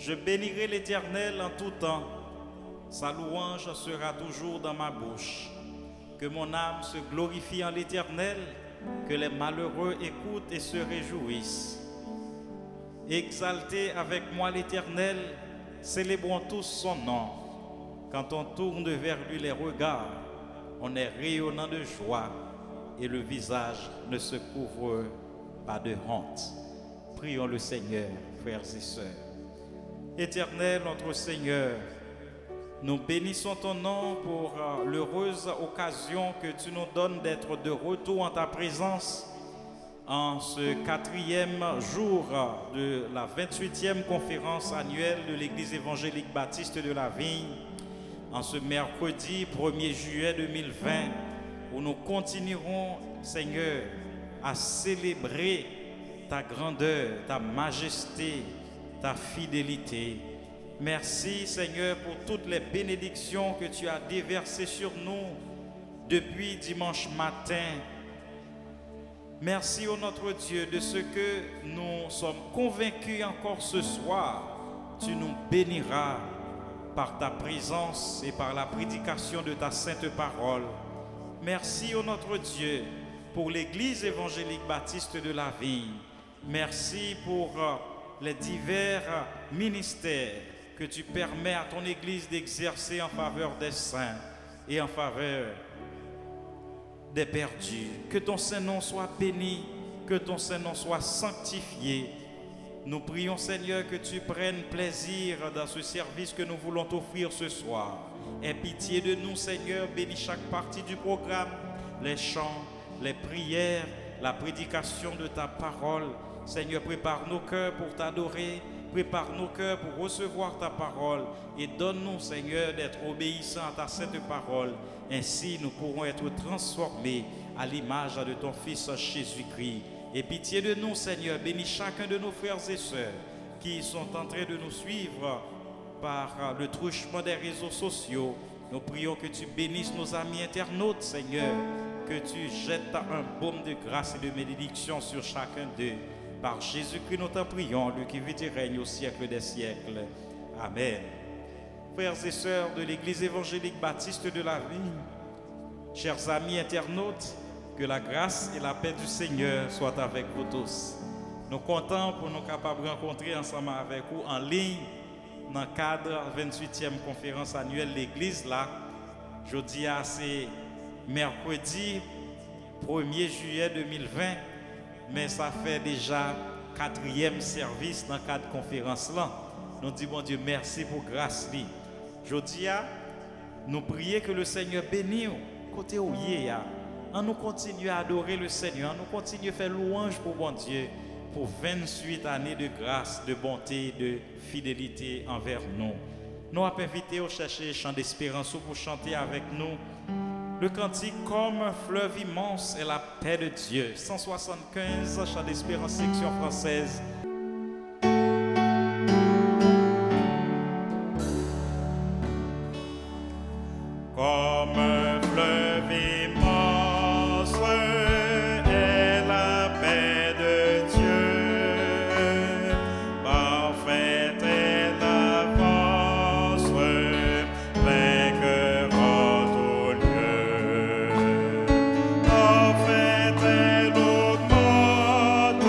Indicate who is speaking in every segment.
Speaker 1: Je bénirai l'Éternel en tout temps. Sa louange sera toujours dans ma bouche. Que mon âme se glorifie en l'Éternel, que les malheureux écoutent et se réjouissent. Exaltez avec moi l'Éternel, célébrons tous son nom. Quand on tourne vers lui les regards, on est rayonnant de joie et le visage ne se couvre pas de honte. Prions le Seigneur, frères et sœurs. Éternel, notre Seigneur, nous bénissons ton nom pour l'heureuse occasion que tu nous donnes d'être de retour en ta présence en ce 4e jour de la 28e conférence annuelle de l'Église évangélique baptiste de la Vigne, en ce mercredi 1er juillet 2020, où nous continuerons, Seigneur, à célébrer ta grandeur, ta majesté, ta fidélité. Merci, Seigneur, pour toutes les bénédictions que tu as déversées sur nous depuis dimanche matin. Merci, ô notre Dieu, de ce que nous sommes convaincus encore ce soir. Tu nous béniras par ta présence et par la prédication de ta sainte parole. Merci, ô notre Dieu, pour l'Église évangélique baptiste de la Vigne. Merci pour les divers ministères que tu permets à ton Église d'exercer en faveur des saints et en faveur des perdus. Que ton Saint-Nom soit béni, que ton Saint-Nom soit sanctifié. Nous prions, Seigneur, que tu prennes plaisir dans ce service que nous voulons t'offrir ce soir. Aie pitié de nous, Seigneur, bénis chaque partie du programme, les chants, les prières, la prédication de ta parole. Seigneur, prépare nos cœurs pour t'adorer, prépare nos cœurs pour recevoir ta parole et donne-nous, Seigneur, d'être obéissants à ta sainte parole. Ainsi, nous pourrons être transformés à l'image de ton Fils Jésus-Christ. Et pitié de nous, Seigneur, bénis chacun de nos frères et sœurs qui sont en train de nous suivre par le truchement des réseaux sociaux. Nous prions que tu bénisses nos amis internautes, Seigneur, que tu jettes un baume de grâce et de bénédiction sur chacun d'eux. Par Jésus-Christ, nous t'en prions, lui qui vit et règne au siècle des siècles. Amen. Frères et sœurs de l'Église évangélique baptiste de la Vigne, chers amis internautes, que la grâce et la paix du Seigneur soient avec vous tous. Nous comptons pour nous capables de rencontrer ensemble avec vous en ligne dans le cadre de la 28e conférence annuelle de l'Église. Là, jeudi, c'est mercredi 1er juillet 2020, mais ça fait déjà 4e service dans le cadre de la conférence là. Nous disons, bon Dieu, merci pour grâce. Jeudi, nous prions que le Seigneur bénisse côté où il est. Nous continuons à adorer le Seigneur, nous continuons à faire louange pour bon Dieu, pour 28 années de grâce, de bonté, de fidélité envers nous. Nous avons invité à chercher chant d'espérance pour chanter avec nous le cantique Comme un fleuve immense et la paix de Dieu. 175, chant d'espérance, section française. Comme un fleuve immense est la paix de Dieu, parfaite est l'avance, vainqueur en tout lieu. Parfaite elle augmente,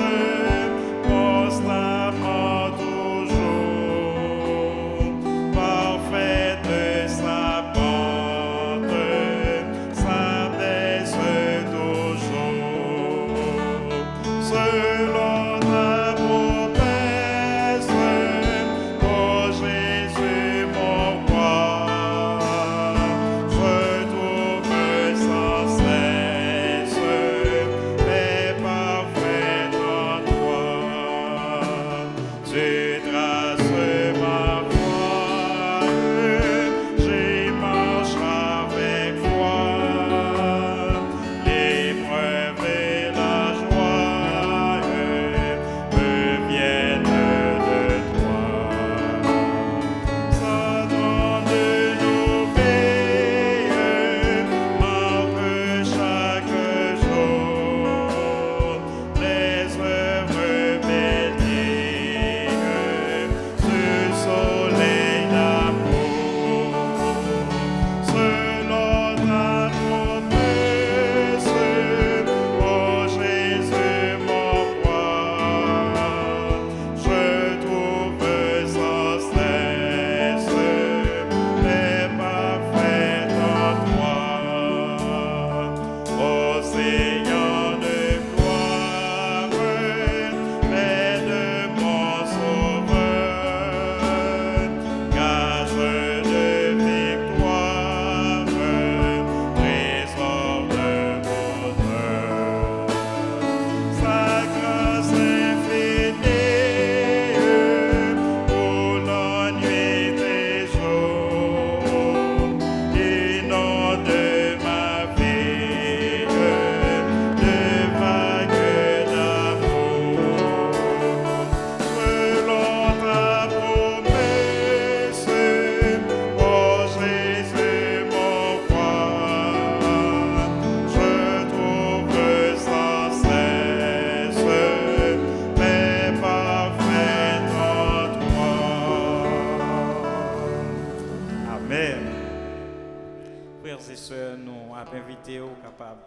Speaker 1: capable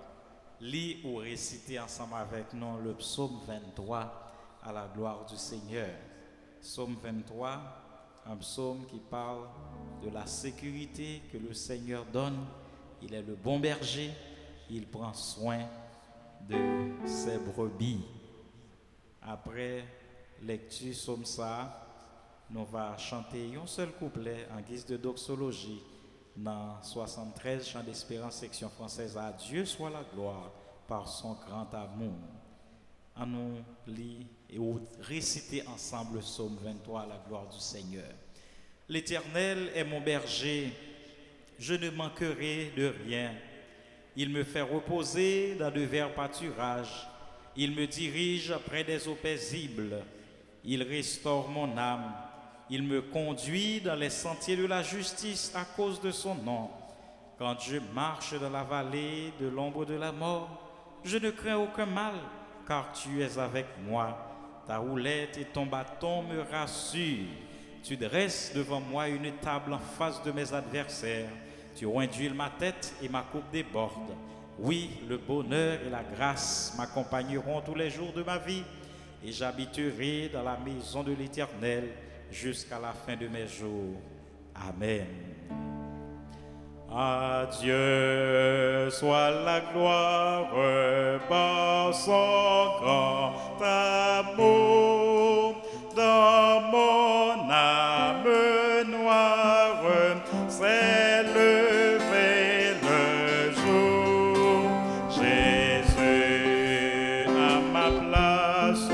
Speaker 1: de lire ou réciter ensemble avec nous le psaume 23 à la gloire du Seigneur. Psaume 23, un psaume qui parle de la sécurité que le Seigneur donne. Il est le bon berger, il prend soin de ses brebis. Après lecture psaume ça, nous allons chanter un seul couplet en guise de doxologie dans 73 Chants d'Espérance section française. À Dieu soit la gloire par son grand amour. On nous lit et réciter ensemble le psaume 23 à la gloire du Seigneur. L'Éternel est mon berger, je ne manquerai de rien. Il me fait reposer dans de verts pâturages. Il me dirige près des eaux paisibles. Il restaure mon âme. Il me conduit dans les sentiers de la justice à cause de son nom. Quand je marche dans la vallée de l'ombre de la mort, je ne crains aucun mal, car tu es avec moi. Ta houlette et ton bâton me rassurent. Tu dresses devant moi une table en face de mes adversaires. Tu oinduiles ma tête et ma coupe déborde. Oui, le bonheur et la grâce m'accompagneront tous les jours de ma vie, et j'habiterai dans la maison de l'Éternel jusqu'à la fin de mes jours. Amen. À Dieu soit la gloire par son grand amour. Dans mon âme noire s'est levé le jour. Jésus à ma place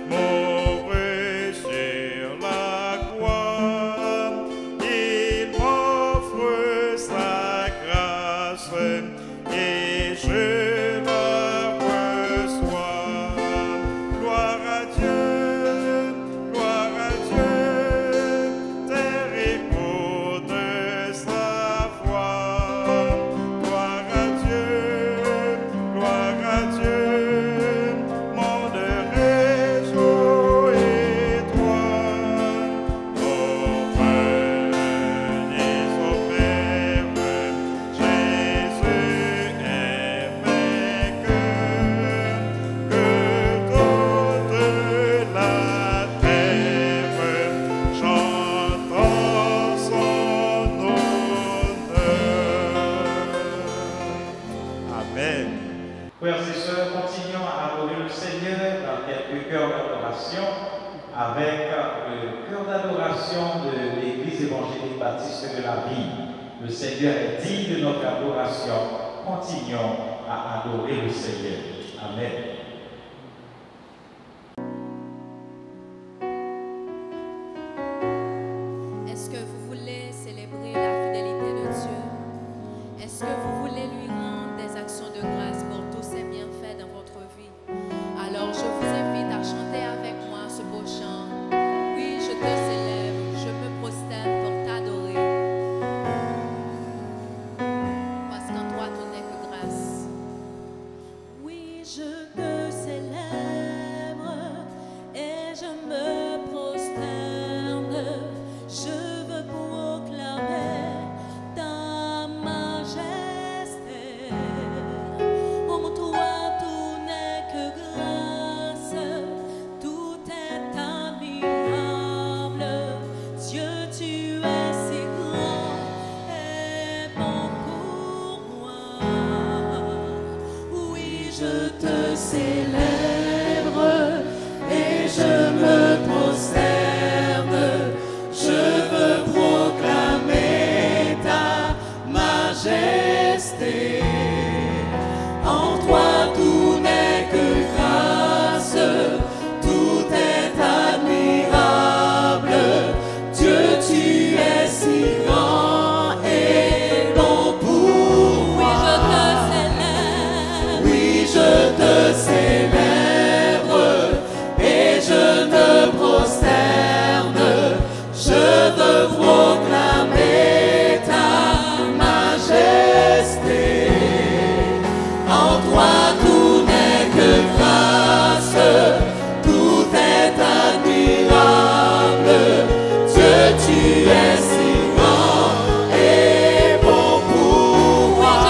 Speaker 1: mourut sur la croix. Il m'offre sa grâce et je la reçois. Gloire à Dieu, terre écoute sa voix. Gloire à Dieu, monde réjouis-toi. Ô venez au Père, Jésus est vainqueur, que toute la terre chante son honneur. Amen. Frères et sœurs, continuons à adorer le Seigneur dans quelques cœurs d'adoration avec le cœur d'adoration de l'Église évangélique baptiste de la vie. Le Seigneur est digne de notre adoration. Continuons à adorer le Seigneur. Amen.
Speaker 2: Est-ce que vous voulez célébrer la fidélité de Dieu? Est-ce que vous voulez lui rendre des actions de grâce pour tous ses bienfaits dans votre vie? Alors je vous invite à chanter avec moi ce beau chant. Oui, je te célèbre, je me prosterne pour t'adorer. Parce qu'en toi tout n'est que grâce. Oui, je te célèbre et je me prosterne. Je veux proclamer ta majesté. En toi tout n'est que grâce, tout est admirable. Dieu, tu es si grand et bon pour moi. Oui, je te célèbre et je me prosterne. Je veux proclamer ta majesté. En toi tout n'est que grâce, tout est admirable. Dieu, tu es si grand et bon pour moi. Oui, je te célèbre et je me prosterne. Je veux proclamer ta majesté. En toi tout n'est que grâce, tout est admirable. Dieu, tu es si grand et bon pour moi.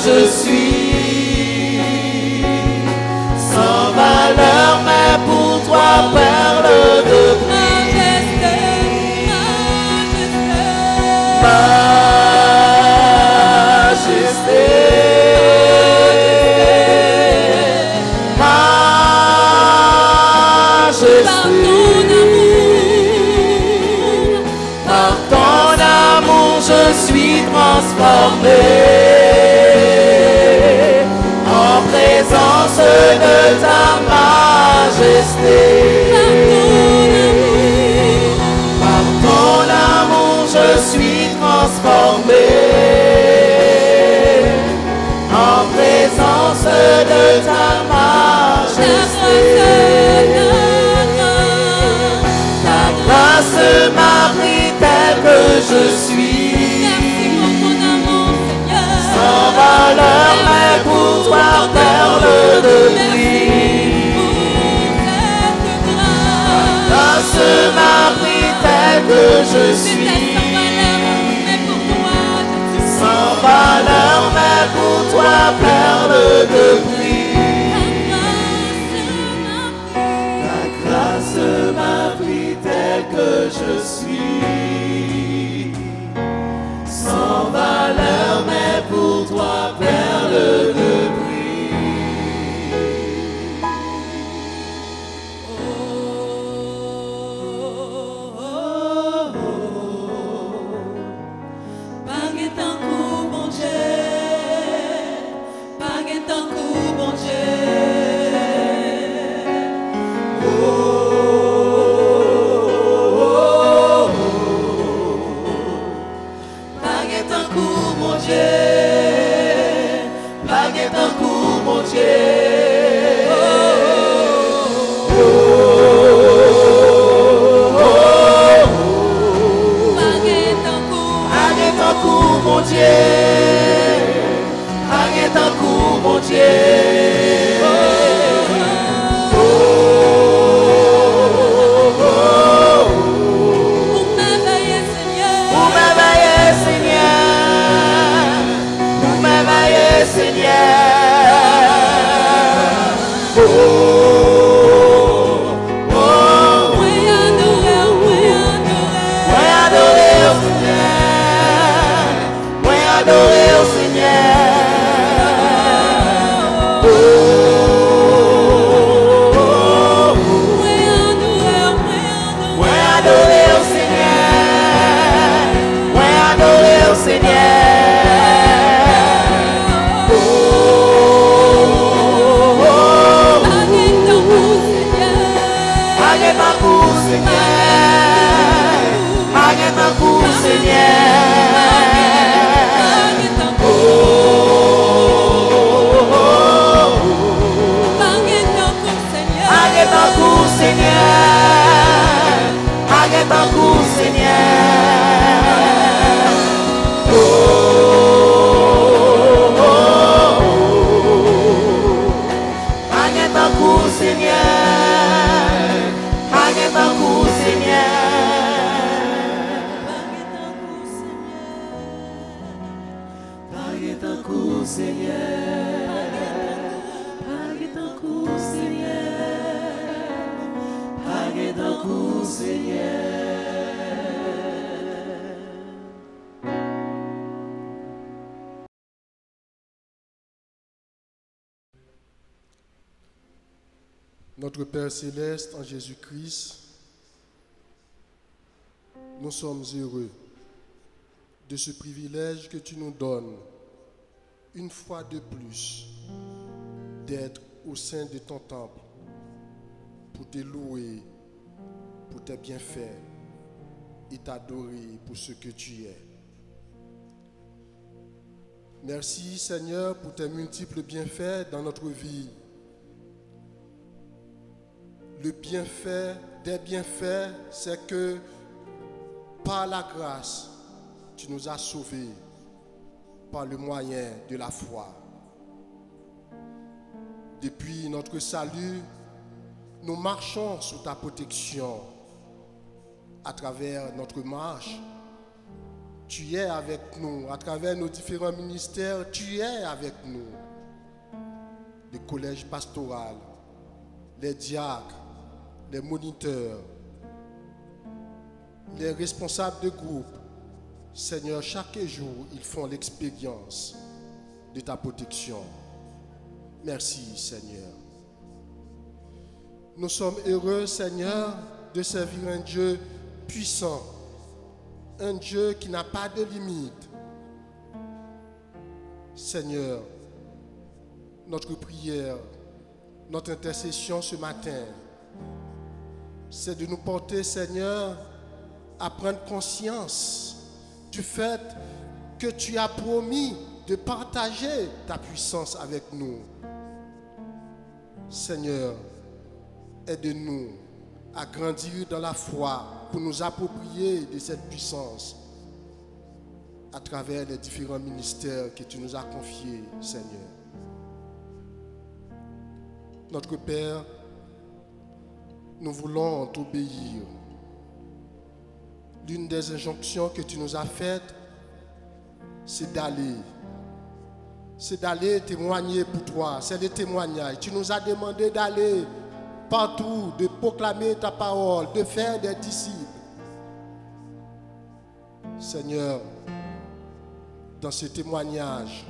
Speaker 3: Je suis je suis. Sans valeur, mais pour toi, perle de prix. Ta grâce m'a pris tel que je suis. Sans valeur, mais pour toi, perle de prix.
Speaker 4: Notre Père céleste en Jésus-Christ, nous sommes heureux de ce privilège que tu nous donnes, une fois de plus, d'être au sein de ton temple pour te louer, pour tes bienfaits et t'adorer pour ce que tu es. Merci Seigneur pour tes multiples bienfaits dans notre vie. Le bienfait des bienfaits, c'est que par la grâce, tu nous as sauvés par le moyen de la foi. Depuis notre salut, nous marchons sous ta protection. À travers notre marche, tu es avec nous. À travers nos différents ministères, tu es avec nous. Le collège pastoral, les diacres, les moniteurs, les responsables de groupe, Seigneur, chaque jour, ils font l'expérience de ta protection. Merci, Seigneur. Nous sommes heureux, Seigneur, de servir un Dieu puissant, un Dieu qui n'a pas de limite. Seigneur, notre prière, notre intercession ce matin, c'est de nous porter, Seigneur, à prendre conscience du fait que tu as promis de partager ta puissance avec nous. Seigneur, aide-nous à grandir dans la foi pour nous approprier de cette puissance à travers les différents ministères que tu nous as confiés, Seigneur. Notre Père, nous voulons t'obéir. l'une des injonctions que tu nous as faites, c'est d'aller. C'est d'aller témoigner pour toi. C'est le témoignage. Tu nous as demandé d'aller partout, de proclamer ta parole, de faire des disciples. Seigneur, dans ce témoignage,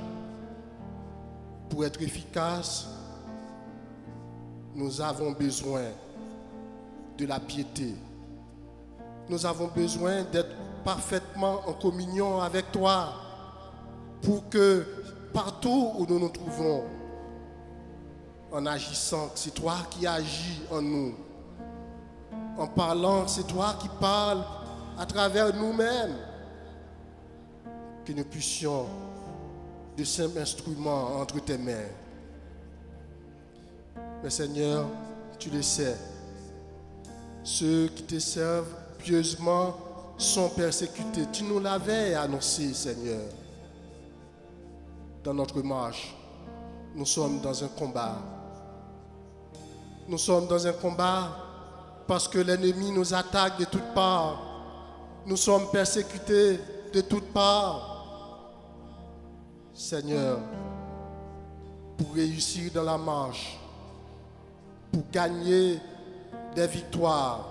Speaker 4: pour être efficace, nous avons besoin de la piété. Nous avons besoin d'être parfaitement en communion avec toi pour que partout où nous nous trouvons, en agissant, c'est toi qui agis en nous. En parlant, c'est toi qui parles à travers nous-mêmes. Que nous puissions de simples instruments entre tes mains. Mais Seigneur, tu le sais, ceux qui te servent pieusement sont persécutés. Tu nous l'avais annoncé, Seigneur. Dans notre marche, nous sommes dans un combat. Nous sommes dans un combat parce que l'ennemi nous attaque de toutes parts. Nous sommes persécutés de toutes parts. Seigneur, pour réussir dans la marche, pour gagner des victoires,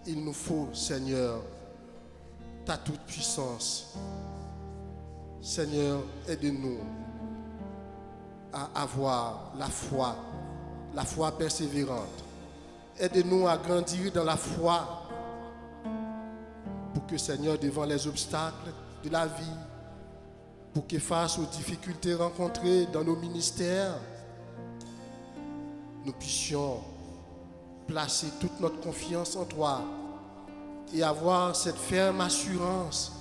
Speaker 4: il nous faut, Seigneur, ta toute puissance. Seigneur, aide-nous à avoir la foi persévérante. Aide-nous à grandir dans la foi pour que, Seigneur, devant les obstacles de la vie, pour que face aux difficultés rencontrées dans nos ministères, nous puissions placer toute notre confiance en toi et avoir cette ferme assurance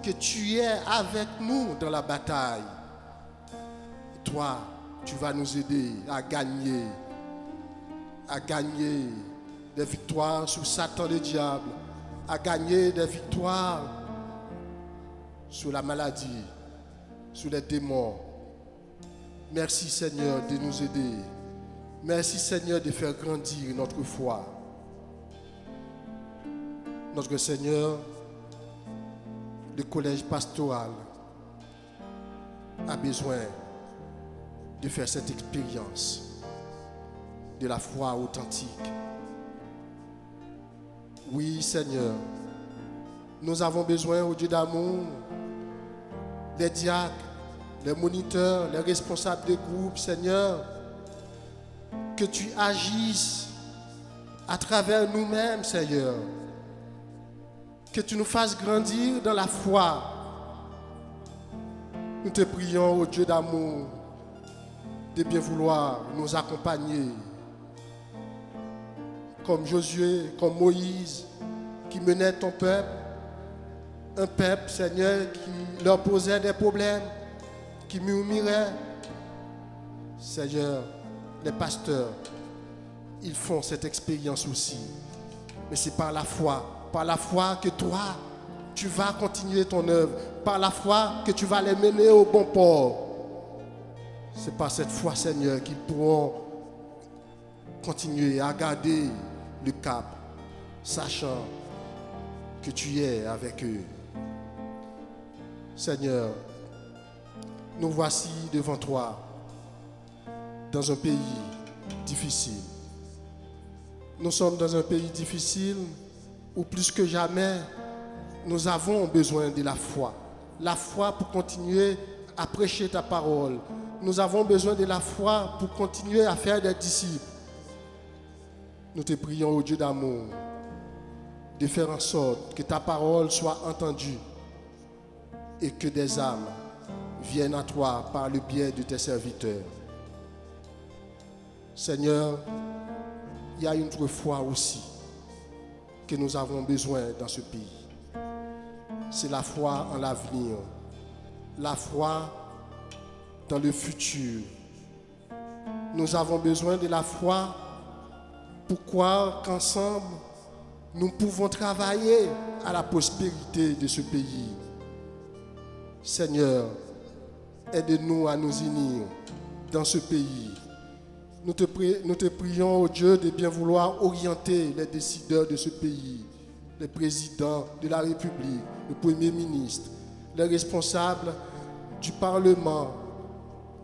Speaker 4: que tu es avec nous dans la bataille. Et toi, tu vas nous aider à gagner des victoires sur Satan le diable, à gagner des victoires sur la maladie, sur les démons. Merci Seigneur de nous aider. Merci Seigneur de faire grandir notre foi. Notre Seigneur, le collège pastoral a besoin de faire cette expérience de la foi authentique. Oui Seigneur, nous avons besoin au Dieu d'amour, les diacres, les moniteurs, les responsables de groupe, Seigneur, que tu agisses à travers nous-mêmes, Seigneur. Que tu nous fasses grandir dans la foi. Nous te prions, ô Dieu d'amour, de bien vouloir nous accompagner. Comme Josué, comme Moïse, qui menait ton peuple. Un peuple, Seigneur, qui leur posait des problèmes, qui murmurait. Seigneur, les pasteurs, ils font cette expérience aussi. Mais c'est par la foi que toi, tu vas continuer ton œuvre, par la foi que tu vas les mener au bon port. C'est par cette foi, Seigneur, qu'ils pourront continuer à garder le cap, sachant que tu es avec eux. Seigneur, nous voici devant toi, dans un pays difficile. Nous sommes dans un pays difficile où plus que jamais, nous avons besoin de la foi. La foi pour continuer à prêcher ta parole. Nous avons besoin de la foi pour continuer à faire des disciples. Nous te prions, ô Dieu d'amour, de faire en sorte que ta parole soit entendue et que des âmes viennent à toi par le biais de tes serviteurs. Seigneur, il y a une autre foi aussi que nous avons besoin dans ce pays. C'est la foi en l'avenir, la foi dans le futur. Nous avons besoin de la foi pour croire qu'ensemble, nous pouvons travailler à la prospérité de ce pays. Seigneur, aide-nous à nous unir dans ce pays. Nous te prions, ô Dieu, de bien vouloir orienter les décideurs de ce pays les présidents de la République, le Premier ministre, les responsables du Parlement,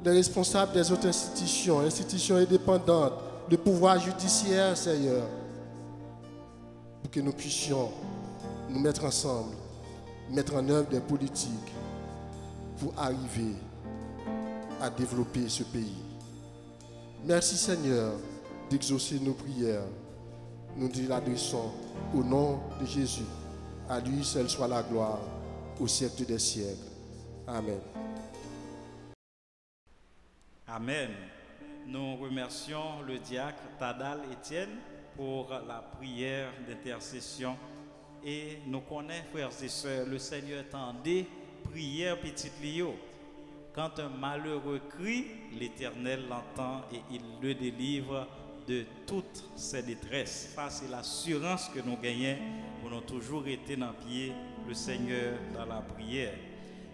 Speaker 4: les responsables des autres institutions, institutions indépendantes, le pouvoir judiciaire, Seigneur, pour que nous puissions nous mettre ensemble, mettre en œuvre des politiques pour arriver à développer ce pays. Merci Seigneur d'exaucer nos prières. Nous te l'adressons au nom de Jésus. À lui seul soit la gloire au siècle des siècles. Amen.
Speaker 1: Amen. Nous remercions le diacre Tadal Étienne pour la prière d'intercession. Et nous connaissons, frères et sœurs, le Seigneur tendait prière petite Lio. Quand un malheureux crie, l'Éternel l'entend et il le délivre de toutes ses détresses. Ça, c'est l'assurance que nous gagnons. Nous avons toujours été dans le pied le Seigneur dans la prière.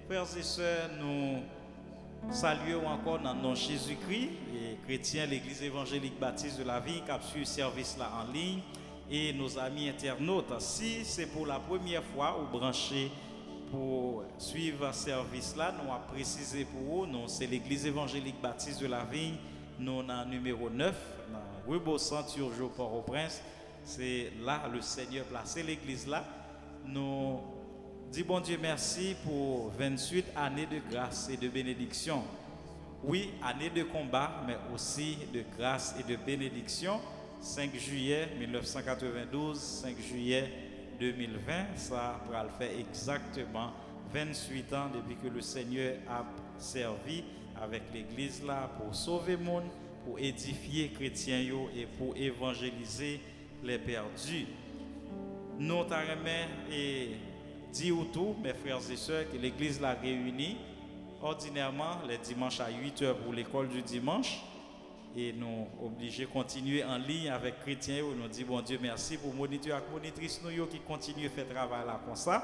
Speaker 1: Frères et sœurs, nous saluons encore dans le nom de Jésus-Christ, les chrétiens, l'Église évangélique baptiste de la vie, qui a suivi ce service là en ligne, et nos amis internautes. Si c'est pour la première fois ou branché pour suivre ce service là, nous avons précisé pour vous, c'est l'Église évangélique baptiste de la Vigne, nous dans numéro 9, dans Rebossan, Turgeau, Port-au-Prince. C'est là le Seigneur placé l'église là. Nous disons bon Dieu merci pour 28 années de grâce et de bénédiction. Oui, année de combat, mais aussi de grâce et de bénédiction. 5 juillet 1992, 5 juillet 2020, ça va le faire exactement 28 ans depuis que le Seigneur a servi avec l'église là pour sauver le monde, pour édifier les chrétiens et pour évangéliser les perdus. Nous t'arrêtons et dit tout, mes frères et sœurs, que l'église l'a réunie ordinairement les dimanches à 8h pour l'école du dimanche. Et nous obligés de continuer en ligne avec les chrétiens. Nous disons bon Dieu merci pour moniteur et monitrice nous qui continuent à faire travail là comme ça.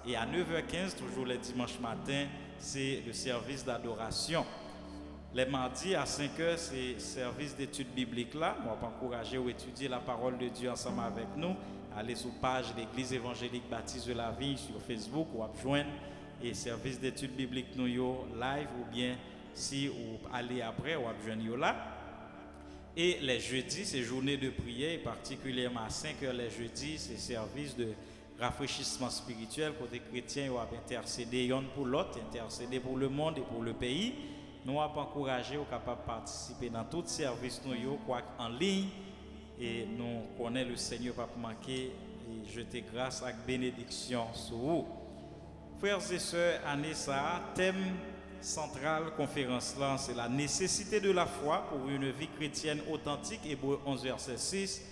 Speaker 1: Et à 9h15, toujours les dimanches matin, c'est le service d'adoration. Les mardis à 5h, c'est le service d'études bibliques là. On va encourager à étudier la parole de Dieu ensemble avec nous. Allez sur la page de l'Église évangélique baptiste de la Vigne sur Facebook ou à joindre et service d'études bibliques nous live ou bien si vous allez après ou à joindre là. Et les jeudis, c'est journée de prière, particulièrement à 5h les jeudis, c'est service de rafraîchissement spirituel côté chrétien ou à intercéder l'un pour l'autre, intercéder pour le monde et pour le pays. Nous avons encouragé aux capables de participer dans tout service nous quoi en ligne et nous connaissons le Seigneur pas manquer et jeter grâce et bénédiction sur vous. Frères et sœurs, année ça, thème central conférence là, c'est la nécessité de la foi pour une vie chrétienne authentique, Hébreux 11 verset 6,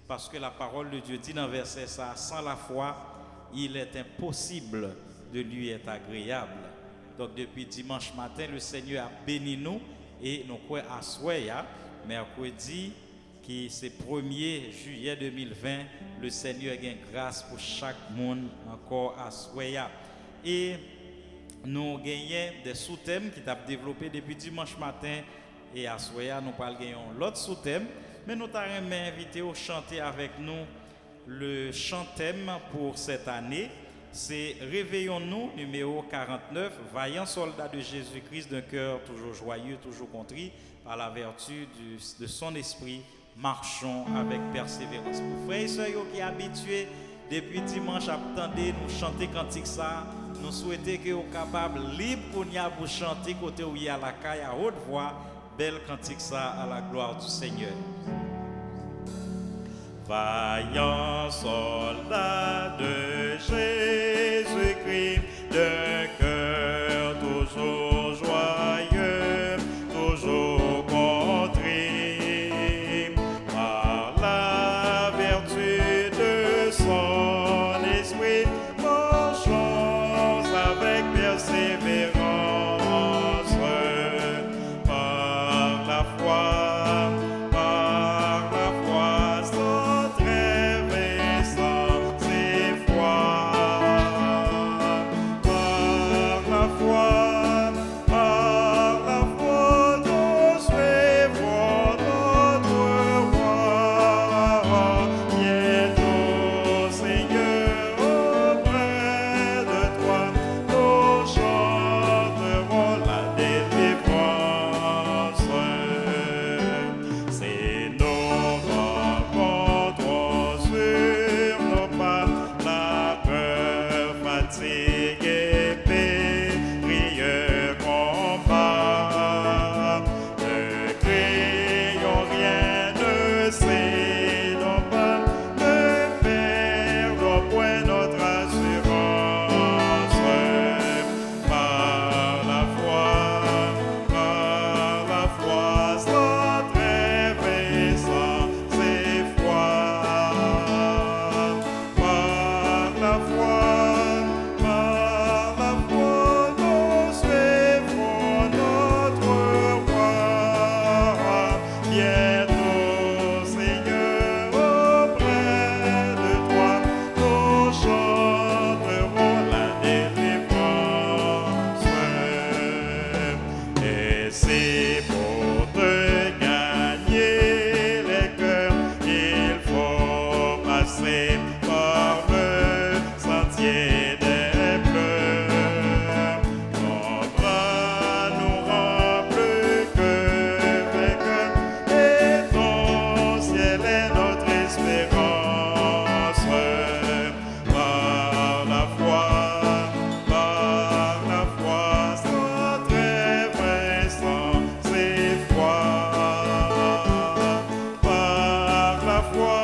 Speaker 1: parce que la parole de Dieu dit dans verset ça, sans la foi, il est impossible de lui être agréable. Donc depuis dimanche matin, le Seigneur a béni nous et nous croyons à soya, mercredi qui c'est 1er juillet 2020, le Seigneur a une grâce pour chaque monde encore à soya. Et nous gagnons des sous-thèmes qui ont développé depuis dimanche matin et à soya nous pas gagnons l'autre sous-thème, mais nous t'avons invité à chanter avec nous le chant-thème pour cette année. C'est Réveillons-nous, numéro 49, vaillants soldats de Jésus-Christ d'un cœur toujours joyeux, toujours contrit, par la vertu de son esprit, marchons avec persévérance. Pour frères et sœurs qui sont habitués depuis dimanche à attendre nous chanter cantique ça, nous souhaitons que vous soyez capables, libre pour chanter côté où il y a la caille à haute voix, belle cantique ça à la gloire du Seigneur. Vaillants soldats de Jésus-Christ, d'un cœur toujours joyeux, toujours contrit, par la vertu de son esprit, marchons avec persévérance, par la foi. c'est pour te gagner les cœurs qu'il faut passer par le sentier des pleurs. Ton bras nous rend plus que vainqueurs et ton ciel est notre espérance. Par la foi, sans trêve et sans effroi. Par la foi,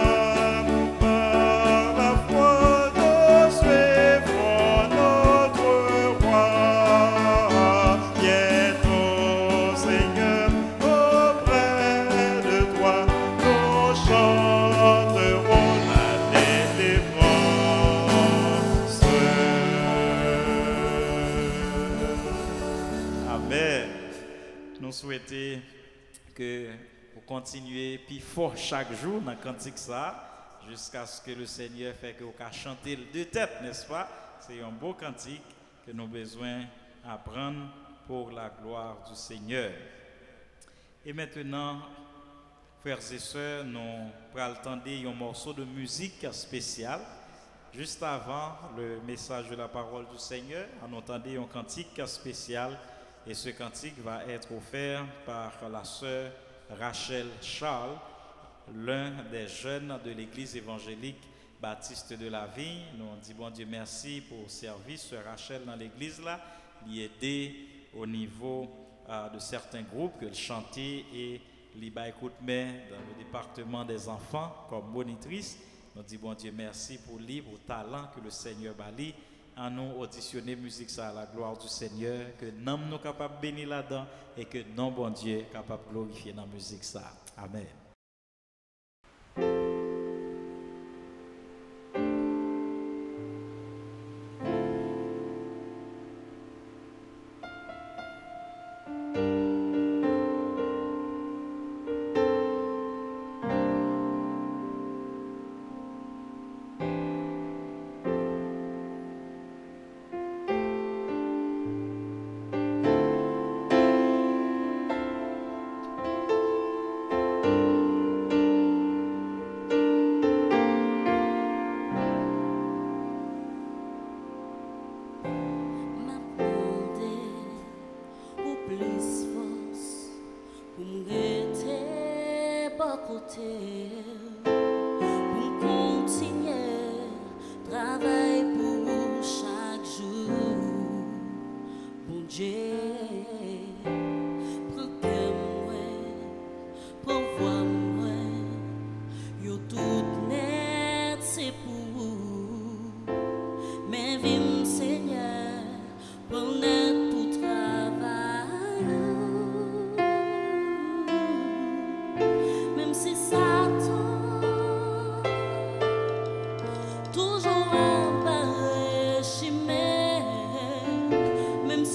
Speaker 1: nous suivrons notre roi. Bientôt, Seigneur, auprès de toi, nous chanterons la délivrance. Amen. Nous souhaitons que vous continuez puis fort chaque jour dans le cantique ça, jusqu'à ce que le Seigneur fait que vous chanter de tête, n'est-ce pas? C'est un beau cantique que nous avons besoin d'apprendre pour la gloire du Seigneur. Et maintenant, frères et sœurs, nous allons entendre un morceau de musique spécial. Juste avant le message de la parole du Seigneur, on entendait un cantique spécial et ce cantique va être offert par la sœur Rachel Charles, l'un des jeunes de l'église évangélique baptiste de la Vigne. Nous disons bon Dieu merci pour le service, sœur Rachel dans l'église là, lui aider au niveau de certains groupes que le chanter et lui écoute main dans le département des enfants comme monitrice. Nous disons bon Dieu merci pour lui, pour le talent que le Seigneur bali à nous auditionner musique ça à la gloire du Seigneur, que nous sommes capables de bénir là-dedans et que non bon Dieu capable de glorifier dans la musique ça. Amen.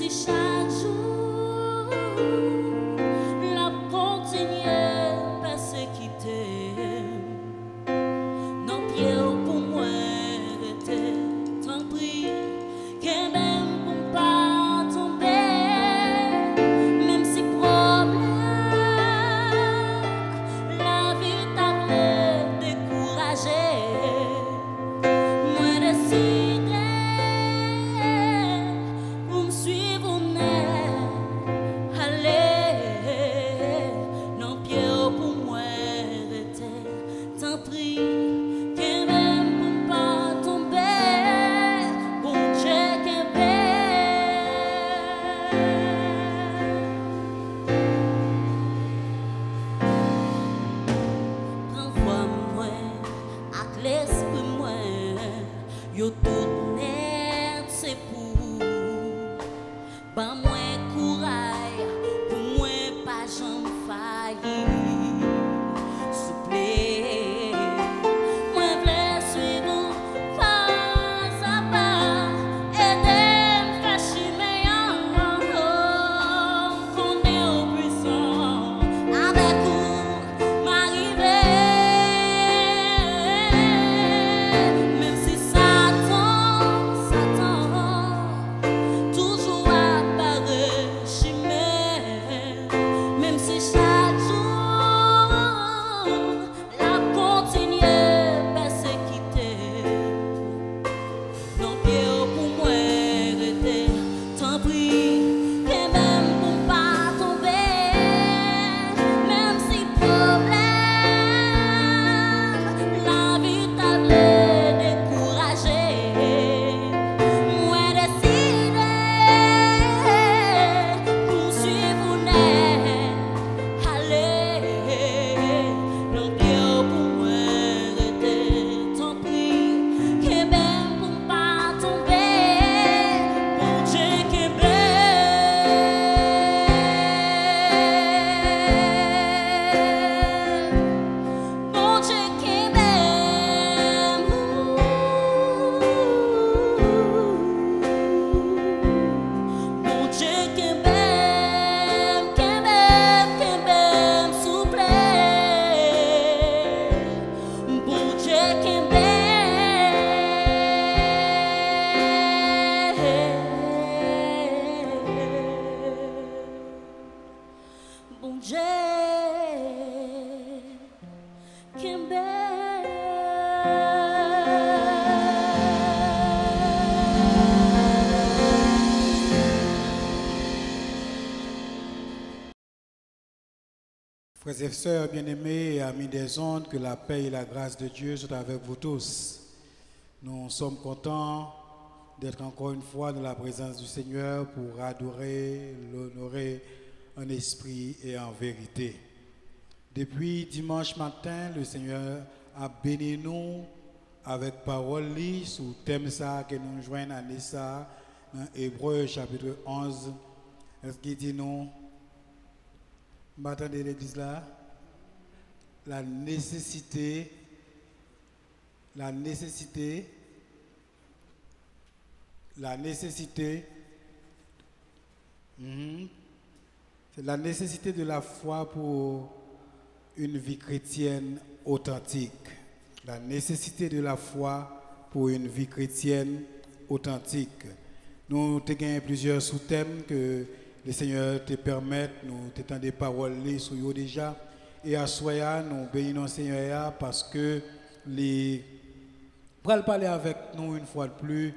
Speaker 3: Chaque jour
Speaker 5: Frères et sœurs bien-aimés et amis des ondes, que la paix et la grâce de Dieu soient avec vous tous. Nous sommes contents d'être encore une fois dans la présence du Seigneur pour adorer, l'honorer en esprit et en vérité. Depuis dimanche matin, le Seigneur a béni nous avec parole sous thème ça que nous joignons à Nessa dans Hébreux chapitre 11. Est-ce qu'il dit nous? M'attendez l'église là? La nécessité, c'est la nécessité de la foi pour une vie chrétienne authentique. La nécessité de la foi pour une vie chrétienne authentique. Nous avons plusieurs sous-thèmes que le Seigneur te permette, nous t'étendons des paroles sur eux déjà. Et à Soya, nous bénissons le Seigneur parce que les pour parler avec nous une fois de plus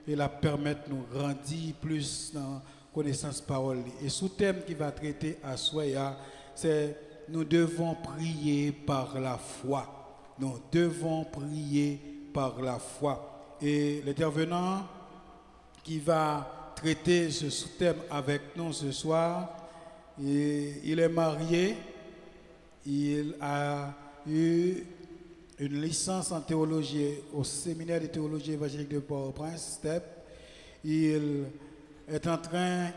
Speaker 5: et la permettre de nous grandir plus dans connaissance parole. Et sous-thème qui va traiter à Soya, c'est nous devons prier par la foi. Nous devons prier par la foi. Et l'intervenant qui va traiter ce sous-thème avec nous ce soir, il est marié, il a eu une licence en théologie au séminaire de théologie évangélique de Port-au-Prince, STEP. Il est en train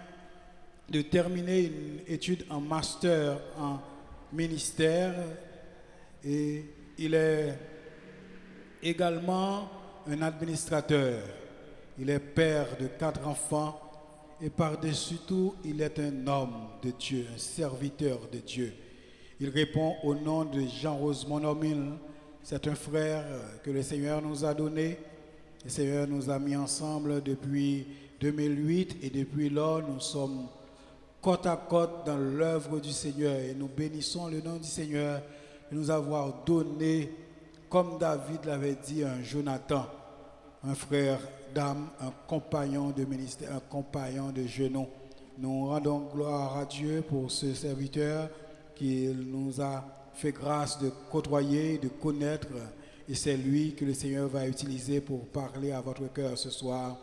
Speaker 5: de terminer une étude en master en ministère et il est également un administrateur. Il est père de 4 enfants et par-dessus tout, il est un homme de Dieu, un serviteur de Dieu. Il répond au nom de Jean-Rosemont Omil. C'est un frère que le Seigneur nous a donné. Le Seigneur nous a mis ensemble depuis 2008 et depuis lors, nous sommes côte à côte dans l'œuvre du Seigneur et nous bénissons le nom du Seigneur de nous avoir donné, comme David l'avait dit, un Jonathan, un frère d'âme, un compagnon de ministère, un compagnon de genoux. Nous rendons gloire à Dieu pour ce serviteur qu'il nous a fait grâce de côtoyer, de connaître, et c'est lui que le Seigneur va utiliser pour parler à votre cœur ce soir.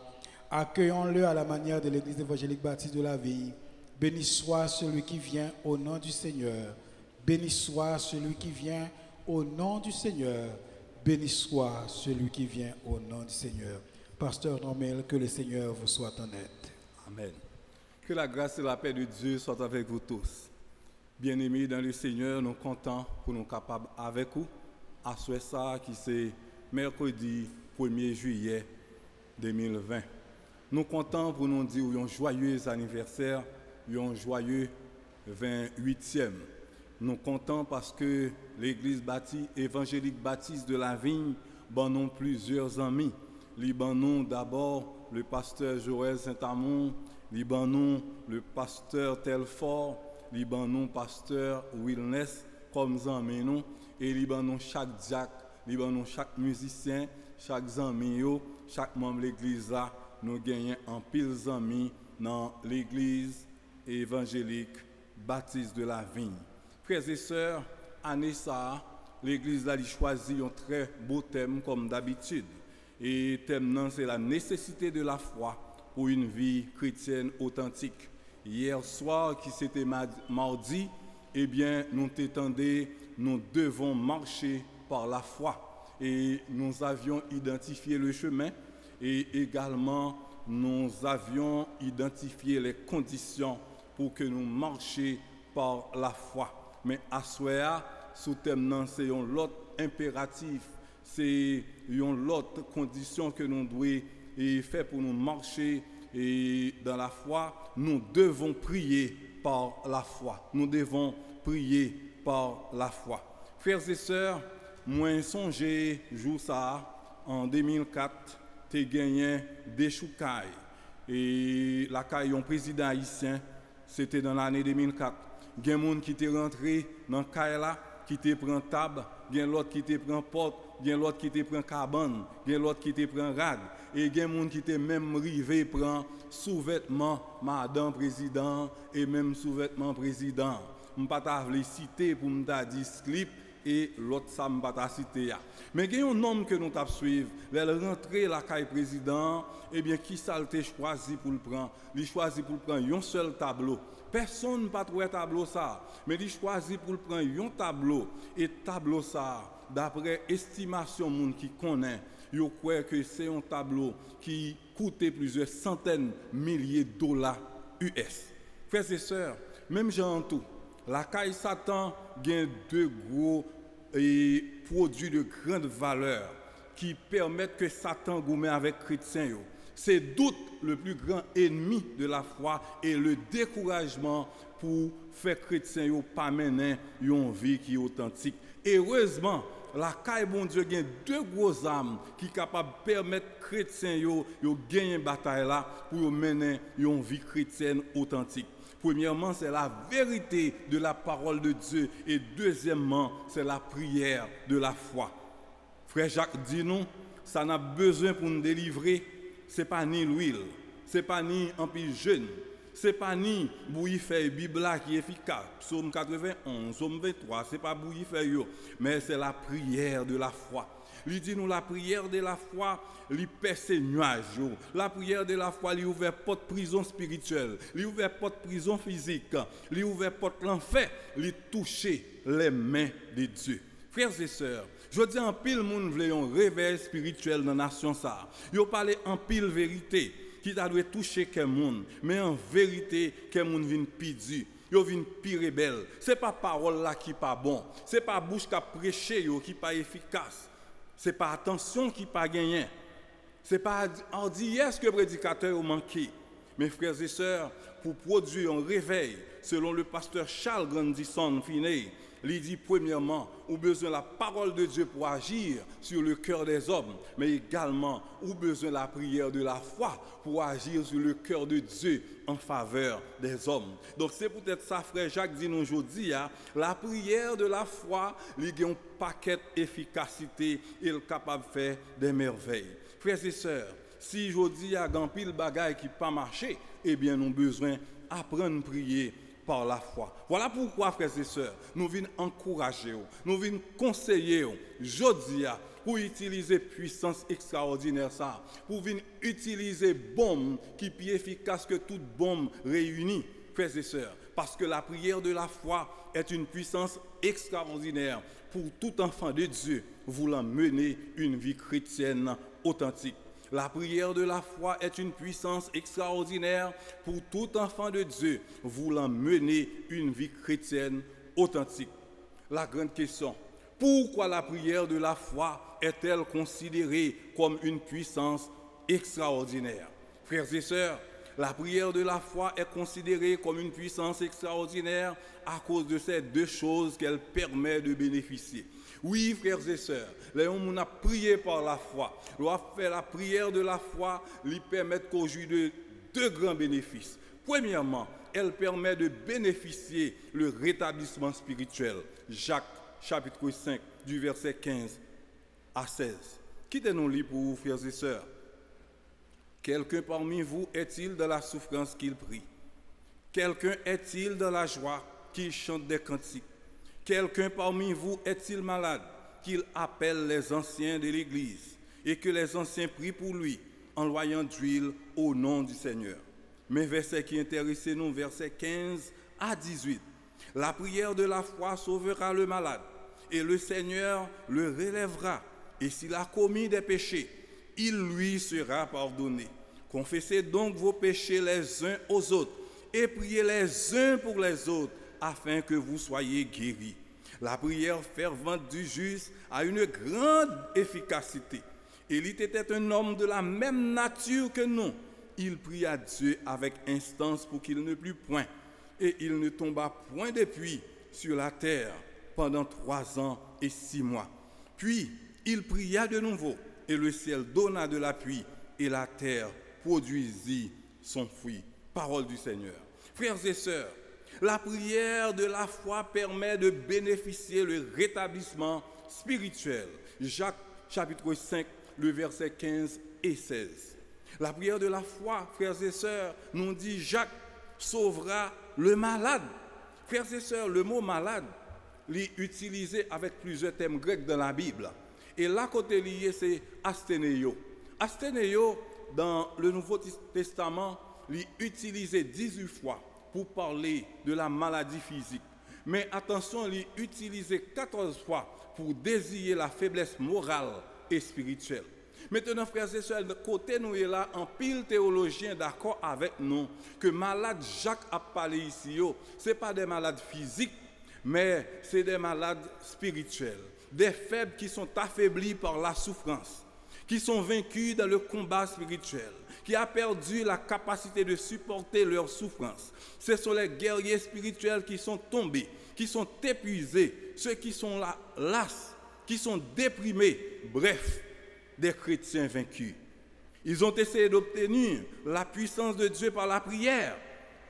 Speaker 5: Accueillons-le à la manière de l'Église évangélique baptiste de la Vigne. Béni soit celui qui vient au nom du Seigneur. Béni soit celui qui vient au nom du Seigneur. Béni soit celui qui vient au nom du Seigneur. Pasteur Normel, que le Seigneur vous soit en aide.
Speaker 6: Amen. Que la grâce et la paix de Dieu soient avec vous tous. Bien-aimés dans le Seigneur, nous sommes contents pour nous capables avec vous à ce ça qui c'est mercredi 1er juillet 2020. Nous sommes contents pour nous dire un joyeux anniversaire, un joyeux 28e. Nous sommes contents parce que l'Église évangélique baptiste de la Vigne nous plusieurs amis. Nous d'abord le pasteur Joël Saint-Amon, nous le pasteur Telfort, nous pasteur Wilness comme amis nous et nous chaque diacre, nous chaque musicien, chaque ami, chaque membre de l'église là, nous gagnons en pile amis dans l'église évangélique baptiste de la Vigne. Frères et sœurs, année ça, l'église a choisi un très beau thème comme d'habitude. Et thème c'est la nécessité de la foi pour une vie chrétienne authentique. Hier soir, qui c'était mardi, eh bien, nous t'étendons, nous devons marcher par la foi. Et nous avions identifié le chemin et également nous avions identifié les conditions pour que nous marchions par la foi. Mais à Soya, sous thème, c'est un autre impératif. C'est une autre condition que nous devons faire pour nous marcher et dans la foi. Nous devons prier par la foi. Nous devons prier par la foi. Frères et sœurs, moi songé jour ça en 2004, j'ai gagné des choucailles et la caille un président haïtien, c'était dans l'année 2004. Il y a des gens qui étaient rentrés dans la caille là, qui te prend table, il y a l'autre qui te prend porte, il y a l'autre qui te prend cabane, il y a l'autre qui te prend rag, et il y a des gens qui te même rivé prend sous-vêtement madame président et même sous-vêtement président. je ne vais pas citer pour me dire slip et l'autre ça me pas citer. Mais il y a un homme que nous avons suivi, elle rentrer la caille président, eh bien qui ça a choisi pour le prendre? Il choisi pour prendre un seul tableau. Personne n'a pas trouvé tableau ça, mais il choisi pour prendre un tableau et tableau ça d'après estimation monde qui connaît, yo croit que c'est un tableau qui coûtait plusieurs centaines milliers de dollars US. Frères et sœurs, même Jean tout, la caille Satan gagne deux gros produits de grande valeur qui permettent que Satan gourmet avec chrétiens. C'est doute le plus grand ennemi de la foi et le découragement pour faire chrétiens yo pas mener une vie qui est authentique. Heureusement, la caille bon Dieu gagne deux grosses armes qui sont capables de permettre chrétiens yo gagner une bataille là pour mener une vie chrétienne authentique. Premièrement, c'est la vérité de la parole de Dieu et deuxièmement, c'est la prière de la foi. Frère Jacques dit nous, ça n'a besoin pour nous délivrer, c'est pas ni l'huile, c'est pas ni un peu jeune, c'est pas ni bouillie fait Bible qui est efficace. Psaume 91, Psaume 23, c'est pas bouillie fait yo, mais c'est la prière de la foi. Il dit nous la prière de la foi, il perce nuages. La prière de la foi, il ouvre porte prison spirituelle, il ouvre porte prison physique, il ouvre porte l'enfer, il touche les mains de Dieu. Frères et sœurs, je dis en pile monde veut un réveil spirituel dans la nation ça. Yo parler en pile vérité qui t'a dû toucher quel monde, mais en vérité quel monde vient pidi. Yo vient pire rebelle. C'est pas parole là qui pas bon, c'est pas bouche qui prêcher yo qui pas efficace. C'est pas attention qui pas gagné. C'est pas ordinaire que prédicateur a manqué. Mes frères et sœurs, pour produire un réveil, selon le pasteur Charles Grandisson Finet, il dit premièrement, on a besoin de la parole de Dieu pour agir sur le cœur des hommes, mais également, on a besoin de la prière de la foi pour agir sur le cœur de Dieu en faveur des hommes. Donc c'est peut-être ça, frère Jacques dit nous aujourd'hui, la prière de la foi, il y a un paquet d'efficacité et est capable de faire des merveilles. Frères et sœurs, si aujourd'hui il y a un pile bagaille qui pas marché, eh bien nous avons besoin d'apprendre à prier par la foi. Voilà pourquoi, frères et sœurs, nous venons encourager, nous venons conseiller, aujourd'hui, pour utiliser puissance extraordinaire, ça, pour venir utiliser bombe qui est plus efficace que toute bombe réunie, frères et sœurs, parce que la prière de la foi est une puissance extraordinaire pour tout enfant de Dieu voulant mener une vie chrétienne authentique. La prière de la foi est une puissance extraordinaire pour tout enfant de Dieu voulant mener une vie chrétienne authentique. La grande question, pourquoi la prière de la foi est-elle considérée comme une puissance extraordinaire? Frères et sœurs, la prière de la foi est considérée comme une puissance extraordinaire à cause de ces deux choses qu'elle permet de bénéficier. Oui, frères et sœurs, les gens ont prié par la foi. Leur faire la prière de la foi lui permet qu'on jouit de deux grands bénéfices. Premièrement, elle permet de bénéficier le rétablissement spirituel. Jacques, chapitre 5, du verset 15 à 16. Quittez-nous lire pour vous, frères et sœurs. Quelqu'un parmi vous est-il dans la souffrance qu'il prie? Quelqu'un est-il dans la joie qu'il chante des cantiques? Quelqu'un parmi vous est-il malade, qu'il appelle les anciens de l'Église et que les anciens prient pour lui en loyant d'huile au nom du Seigneur? Mais verset qui intéresse nous, verset 15 à 18. La prière de la foi sauvera le malade et le Seigneur le relèvera. Et s'il a commis des péchés, il lui sera pardonné. Confessez donc vos péchés les uns aux autres et priez les uns pour les autres afin que vous soyez guéris. La prière fervente du juste a une grande efficacité. Élie était un homme de la même nature que nous. Il pria Dieu avec instance pour qu'il ne plût point, et il ne tomba point de pluie sur la terre pendant 3 ans et 6 mois. Puis il pria de nouveau, et le ciel donna de la pluie, et la terre produisit son fruit. Parole du Seigneur. Frères et sœurs, la prière de la foi permet de bénéficier le rétablissement spirituel. Jacques chapitre 5, le verset 15 et 16. La prière de la foi, frères et sœurs, nous dit Jacques sauvera le malade. Frères et sœurs, le mot malade est utilisé avec plusieurs thèmes grecs dans la Bible. Et là, côté lié, c'est asthénéo. Asthénéo, dans le Nouveau Testament, est utilisé 18 fois pour parler de la maladie physique. Mais attention, il est utilisé 14 fois pour désigner la faiblesse morale et spirituelle. Maintenant, frères et sœurs, de côté nous est là, en pile théologien d'accord avec nous que malade Jacques a parlé ici, ce n'est pas des malades physiques, mais c'est des malades spirituels, des faibles qui sont affaiblis par la souffrance, qui sont vaincus dans le combat spirituel, qui a perdu la capacité de supporter leur souffrance. Ce sont les guerriers spirituels qui sont tombés, qui sont épuisés, ceux qui sont là, las, qui sont déprimés, bref, des chrétiens vaincus. Ils ont essayé d'obtenir la puissance de Dieu par la prière,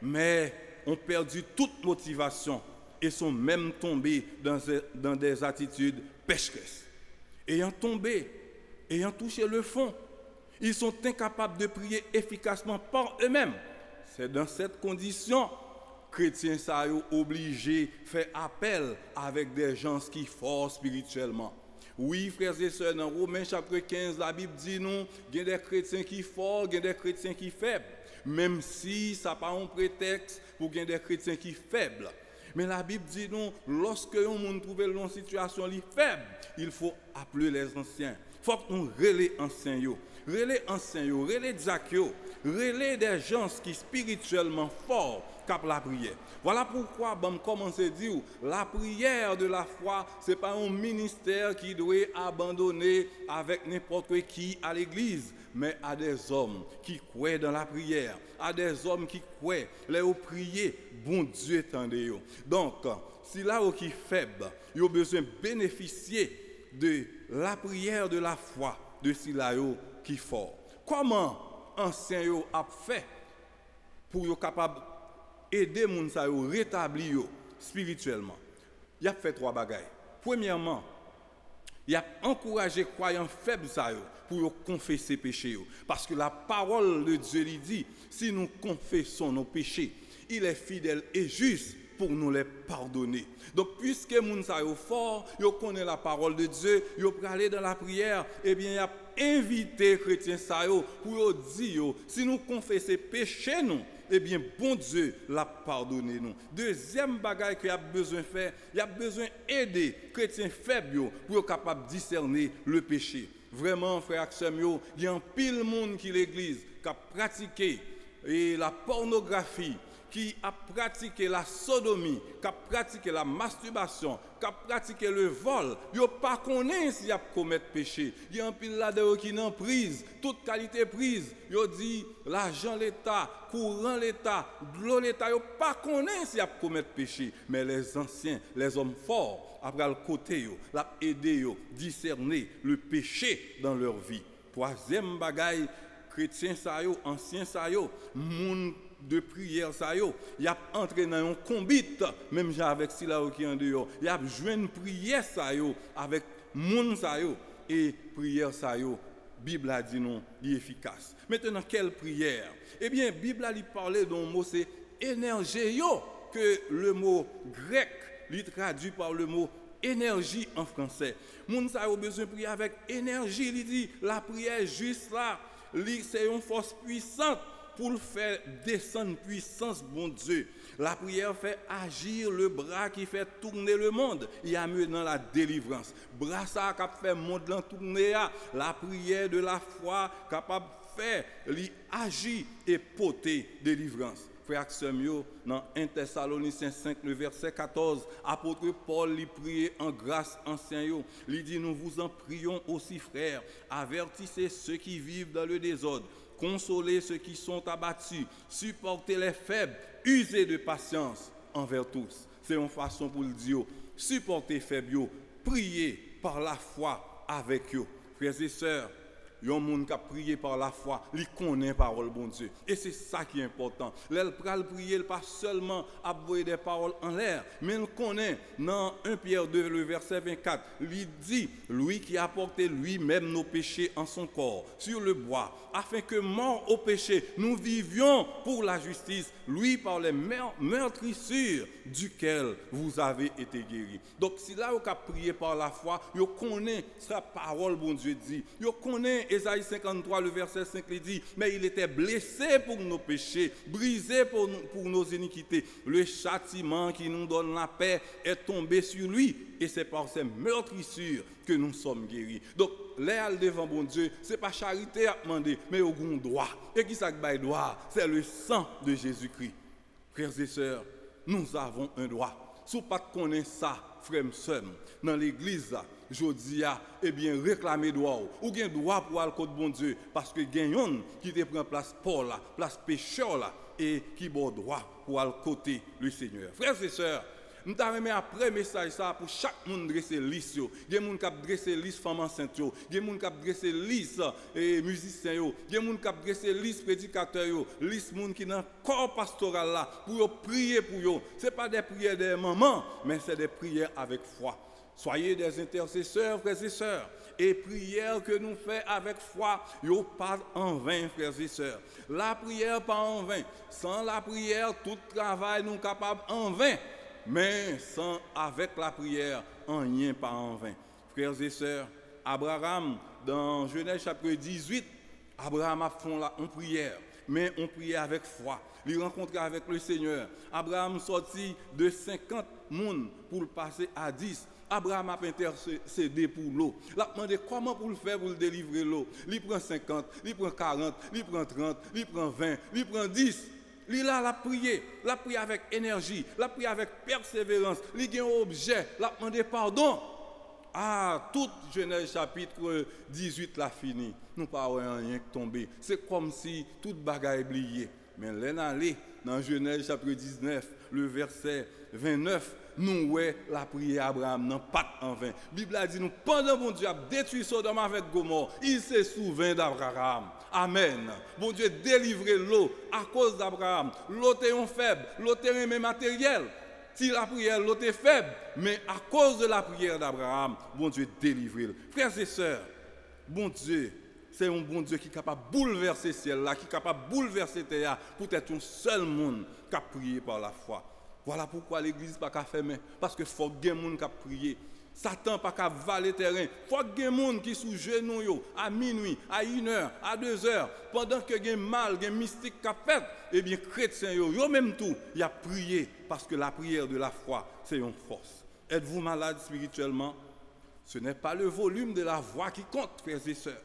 Speaker 6: mais ont perdu toute motivation et sont même tombés dans des attitudes pécheresses. Ayant tombé, ayant touché le fond, ils sont incapables de prier efficacement par eux-mêmes. C'est dans cette condition chrétiens sont obligés de faire appel avec des gens qui sont forts spirituellement. Oui, frères et sœurs, dans Romains chapitre 15, la Bible dit nous, il y a des chrétiens qui sont forts, il y a des chrétiens qui sont faibles. Même si ça n'a pas un prétexte pour qu'il y ait des chrétiens qui sont faibles. Mais la Bible dit nous, lorsque on trouve une situation faible, il faut appeler les anciens. Il faut qu'on relais anciens. Relais anciens, relais diacres, relais des gens qui sont spirituellement forts cap la prière. Voilà pourquoi je commence à dire la prière de la foi, ce n'est pas un ministère qui doit abandonner avec n'importe qui à l'église, mais à des hommes qui croient dans la prière, à des hommes qui croient, les prier, bon Dieu tendez. Donc, si là qui est faible, il a besoin de bénéficier de la prière de la foi de si là qui est fort. Comment ancien a fait pour être capable aider les gens à rétablir spirituellement? Il a fait 3 bagailles. Premièrement, il a encouragé les croyants faibles pour confesser péchés. Parce que la parole de Dieu lui dit, si nous confessons nos péchés, il est fidèle et juste pour nous les pardonner. Donc, puisque les gens sont forts, ils connaissent la parole de Dieu, ils peuvent aller dans la prière, eh bien, il a invité les chrétiens pour dire, si nous confessons péché, nous, eh bien, bon Dieu l'a pardonné nous. Deuxième bagaille qu'il a besoin de faire, il a besoin d'aider les chrétiens faibles pour être capable de discerner le péché. Vraiment, frère Axel, il y a un pile monde qui l'église qui a pratiqué la pornographie, qui a pratiqué la sodomie, qui a pratiqué la masturbation, qui a pratiqué le vol, ils ne pas connaissent s'il y a commettre péché. Il y a un pile là-dedans qui n'en prise, toute qualité prise. Ils dit l'argent l'État, courant l'État, de l'eau l'État, ils ne pas connaissent s'il y a commettre péché. Mais les anciens, les hommes forts, après le côté, l'ont aidé à discerner le péché dans leur vie. Troisième bagaille, chrétiens, anciens, moun de prière, il a entré dans un combat, même avec Sila qui est en dehors. Il a joué une prière avec moun et prière Bible a dit non, il est efficace. Maintenant, quelle prière? Eh bien, Bible a parlé d'un mot, c'est énergéo, que le mot grec lui traduit par le mot énergie en français. Moun a besoin de prier avec énergie. Il dit la prière juste là, c'est une force puissante pour faire descendre puissance, bon Dieu. La prière fait agir le bras qui fait tourner le monde. Il y a mieux dans la délivrance. Bras ça qui fait le monde tourner. La prière de la foi capable de faire agir et porter délivrance. Frère Axemio, dans 1 Thessaloniciens 5, le verset 14, apôtre Paul lui priait en grâce ancien. Il dit, nous vous en prions aussi, frères, avertissez ceux qui vivent dans le désordre, consolez ceux qui sont abattus, supportez les faibles, usez de patience envers tous. C'est une façon pour le dire, supportez les faibles, priez par la foi avec eux. Frères et sœurs, un monde qui a prié par la foi, il connaît parole bon Dieu. Et c'est ça qui est important. L'elle pral prier pas seulement à envoyer des paroles en l'air, mais il connaît dans 1 Pierre 2 le verset 24, lui dit lui qui a porté lui-même nos péchés en son corps sur le bois, afin que mort au péché, nous vivions pour la justice, lui par les meurtrissures duquel vous avez été guéris. Donc si là vous avez prié par la foi, vous connaissez sa parole bon Dieu dit, vous connaissez Ésaïe 53 le verset 5 il dit, mais il était blessé pour nos péchés, brisé pour nos iniquités. Le châtiment qui nous donne la paix est tombé sur lui et c'est par ses meurtrissures que nous sommes guéris. Donc, l'air devant bon Dieu, ce n'est pas charité à demander, mais au bon droit. Et qui ça qui droit? C'est le sang de Jésus-Christ. Frères et sœurs, nous avons un droit. Si vous ne connaissez pas ça, frères et sœurs, dans l'église, je dis, eh bien, réclamer droit. Ou bien droit pour aller côté bon Dieu. Parce que gagnons qui te prend place Paul, place pécheur là, et qui a droit pour aller côté le Seigneur. Frères et sœurs, nous avons après message ça pour chaque monde dresser liste. Il y a des gens qui ont dressé liste femmes enceintes, il y a des gens qui ont dressé liste musiciens, il y a des gens qui ont dressé liste prédicateurs, liste monde qui dans corps pastoral là pour prier pour eux. Ce n'est pas des prières des mamans, mais c'est des prières avec foi. Soyez des intercesseurs, frères et sœurs. Et prière que nous faisons avec foi, yo pas en vain, frères et sœurs. La prière pas en vain. Sans la prière, tout travail nous capable en vain. Mais sans avec la prière, rien pas en vain. Frères et sœurs, Abraham, dans Genèse chapitre 18, Abraham a fait une prière, mais on priait avec foi. Il rencontrait avec le Seigneur. Abraham sortit de 50 personnes pour passer à 10. Abraham a intercédé pour l'eau. Il a demandé comment pour le faire pour le délivrer l'eau. Il prend 50, il prend 40, il prend 30, il prend 20, il prend 10. Il a prié avec énergie, il a prié avec persévérance, il a un objet, il a demandé pardon. Ah, toute Genèse chapitre 18 l'a fini. Nous n'avons rien tombé. C'est comme si toute bagaille est oubliée. Mais l'année dans Genèse chapitre 19, le verset 29, nous ouais la prière Abraham non pas en vain. La Bible a dit nous pendant mon Dieu a détruit Sodome avec Gomorrhe, il s'est souvenu d'Abraham. Amen. Bon Dieu délivré l'eau à cause d'Abraham. L'eau était faible, l'eau était même matériel. Si la prière l'eau était faible, mais à cause de la prière d'Abraham, bon Dieu délivré. Frères et sœurs, bon Dieu, c'est un bon Dieu qui est capable de bouleverser ciel là, qui est capable de bouleverser terre pour être un seul monde qui a prié par la foi. Voilà pourquoi l'église n'a pas fermé. Parce qu'il faut que des gens qui prié. Satan n'a pas valer terrain. Il faut que des gens qui sont genoux à minuit, à 1h, à 2h, pendant que des mal, des mystiques qui fait, eh bien, chrétiens, yo même tout, il a prié. Parce que la prière de la foi, c'est une force. Êtes-vous malade spirituellement? Ce n'est pas le volume de la voix qui compte, frères et sœurs.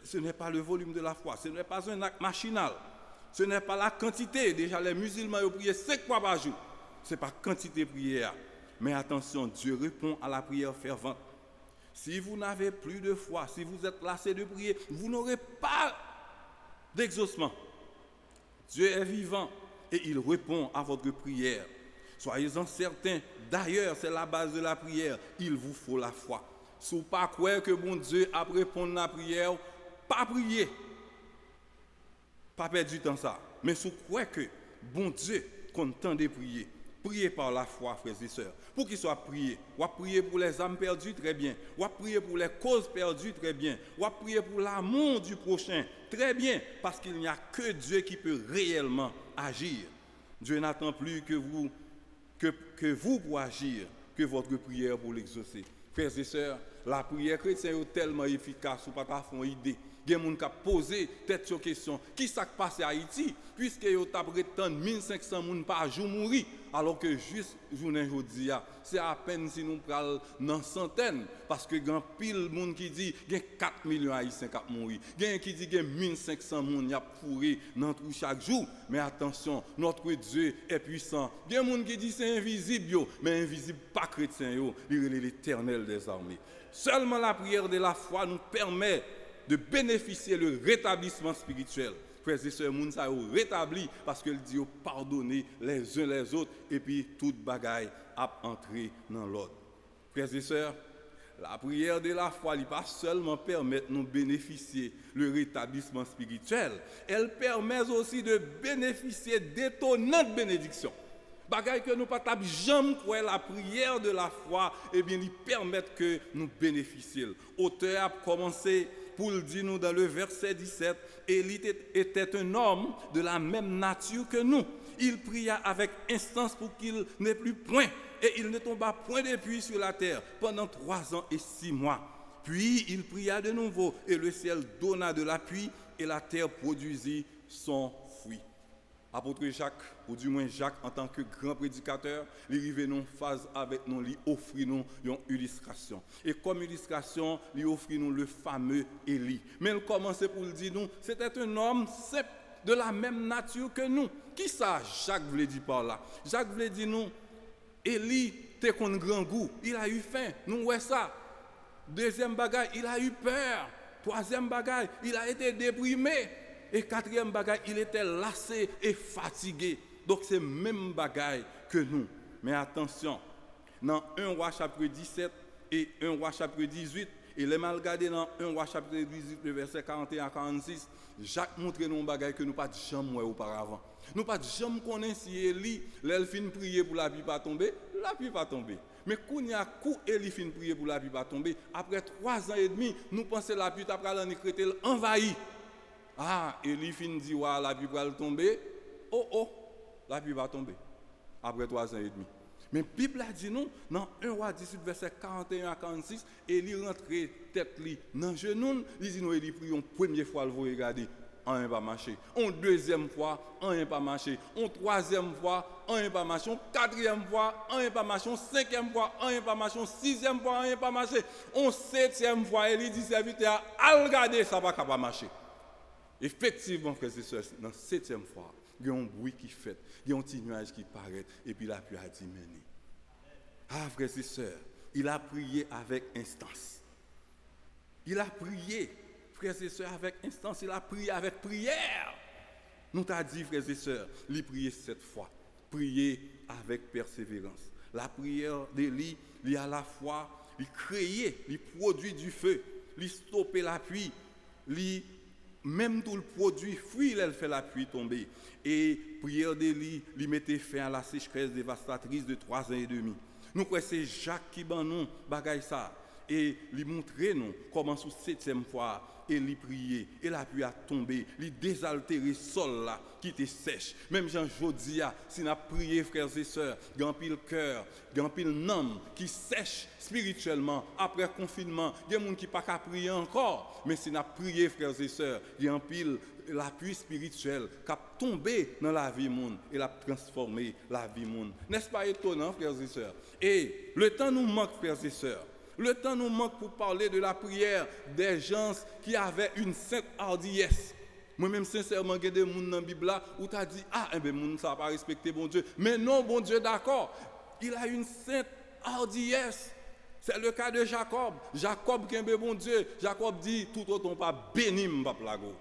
Speaker 6: Ce n'est pas le volume de la foi. Ce n'est pas un acte machinal. Ce n'est pas la quantité. Déjà, les musulmans ont prié 5 fois par jour. Ce n'est pas quantité de prière. Mais attention, Dieu répond à la prière fervente. Si vous n'avez plus de foi, si vous êtes lassé de prier, vous n'aurez pas d'exaucement. Dieu est vivant et il répond à votre prière. Soyez-en certains. D'ailleurs, c'est la base de la prière. Il vous faut la foi. Si vous ne pas croire que bon Dieu a répondu à la prière, pas prier. Pas perdre du temps ça. Mais si vous croyez que bon Dieu content de prier, priez par la foi, frères et sœurs. Pour qu'il soit prié. Ou à prier pour les âmes perdues, très bien. Ou à prier pour les causes perdues, très bien. Ou à prier pour l'amour du prochain, très bien. Parce qu'il n'y a que Dieu qui peut réellement agir. Dieu n'attend plus que vous pour agir, que votre prière pour l'exaucer. Frères et sœurs, la prière chrétienne est tellement efficace, ou pas qu'à faire une idée. Il y a des gens qui ont posé tête sur question. Qui s'est passé à Haïti? Puisque ils ont prétendu 1500 personnes par jour mourir. Alors que juste journée aujourd'hui, c'est à peine si nous parlons dans centaines. Parce que il y a pile de gens qui disent qu'il y a 4 millions d'Haïtiens qui ont mouru. Il y a qui dit qu'il y a 1500 personnes qui ont fourré dans tout chaque jour. Mais attention, notre Dieu est puissant. Il y a des gens qui disent que c'est invisible, mais invisible pas chrétien. Il est l'Éternel des armées. Seulement la prière de la foi nous permet de bénéficier le rétablissement spirituel. Frères et sœurs, moun sa yo rétabli parce qu'il dit pardonner les uns les autres et puis toute bagaille a entré dans l'ordre. Frères et sœurs, la prière de la foi, elle pas seulement permettre de nous bénéficier le rétablissement spirituel, elle permet aussi de bénéficier d'étonnantes bénédictions. Bagaille que nous pas jamais pour la prière de la foi, eh bien, ils permettent que nous bénéficions. L'auteur a commencé pour le dire nous dans le verset 17, Élie était un homme de la même nature que nous. Il pria avec instance pour qu'il n'ait plus point, et il ne tomba point de pluie sur la terre pendant 3 ans et 6 mois. Puis il pria de nouveau, et le ciel donna de la pluie, et la terre produisit son fruit. Apôtre Jacques, ou du moins Jacques en tant que grand prédicateur, il arrive en phase avec nous, il offre nous une illustration. Et comme illustration, il offre nous le fameux Élie. Mais il commence pour le dire nous, c'était un homme simple, de la même nature que nous. Qui ça Jacques voulait dire par là? Jacques voulait dire nous, Élie était qu'on grand goût, il a eu faim, nous ouais ça. Deuxième bagaille, il a eu peur. Troisième bagaille, il a été déprimé. Et quatrième bagaille, il était lassé et fatigué. Donc c'est même bagaille que nous. Mais attention, dans 1 Roi chapitre 17 et 1 Roi chapitre 18, et les mal regardé dans 1 Roi chapitre 18, le verset 41 à 46, Jacques montre nous bagaille que nous pas jamais auparavant. Nous pas jamais connaître si Élie, l'elfine prier pour la pluie pas tomber, la pluie pas tomber. Mais quand il y a coup Élie fin prier pour la pluie pas tomber, après 3 ans et demi, nous pensons la pluie après l'ennécrété envahi. Ah, Élie fin dit ouais, la pluie va tomber. Oh, la pluie va tomber après 3 ans et demi. Mais la Bible a dit nous, dans 1 Roi 18, verset 41 à 46, Élie rentre tête li dans le genou, il dit nous, Élie prie une première fois, vous regardez, rien pas marché. Une deuxième fois, rien pas marché. Une troisième fois, rien pas marché. Une quatrième fois, rien pas marché. Une cinquième fois, rien pas marché. Une sixième fois, rien pas marché. Une septième fois, Élie dit serviteur, à regarder, ça va pas marcher. Effectivement, frères et sœurs, dans la 7e fois, il y a un bruit qui fait, il y a un petit nuage qui paraît, et puis la pluie a diminué. Ah, frères et sœurs, il a prié avec instance. Il a prié, frères et sœurs, avec instance, il a prié avec prière. Nous t'a dit, frères et sœurs, il a prié 7 fois. Prier avec persévérance. La prière d'Élie, il à la fois, il créait, il produit du feu, il stoppait la pluie, même tout le produit fruit, elle fait la pluie tomber. Et prière d'Élie, il mettait fin à la sécheresse dévastatrice de 3 ans et demi. Nous croyons que c'est Jacques qui ban nous bagaille ça. Et lui montrer nous comment sous 7e fois Élie priait et la pluie a tombé, lui désaltéré sol là qui était sèche. Même Jean Jodia, si n'a prié frères et sœurs, grand pile cœur, grand pile nom qui sèche spirituellement après confinement, il y a des gens qui pas qu'à prier encore, mais si n'a prié frères et sœurs, il y a pile l'appui spirituel qui a tombé dans la vie monde et l'a transformé la vie monde. N'est-ce pas étonnant frères et sœurs? Et le temps nous manque frères et sœurs. Le temps nous manque pour parler de la prière des gens qui avaient une sainte hardiesse. Moi-même, sincèrement, il y a des gens dans la Bible où tu as dit, ah, eh bien, moun ça va pas respecter bon Dieu. Mais non, bon Dieu, d'accord. Il a une sainte hardiesse. C'est le cas de Jacob. Jacob qui est bon Dieu. Jacob dit, tout autant pas béni, m'pap lago.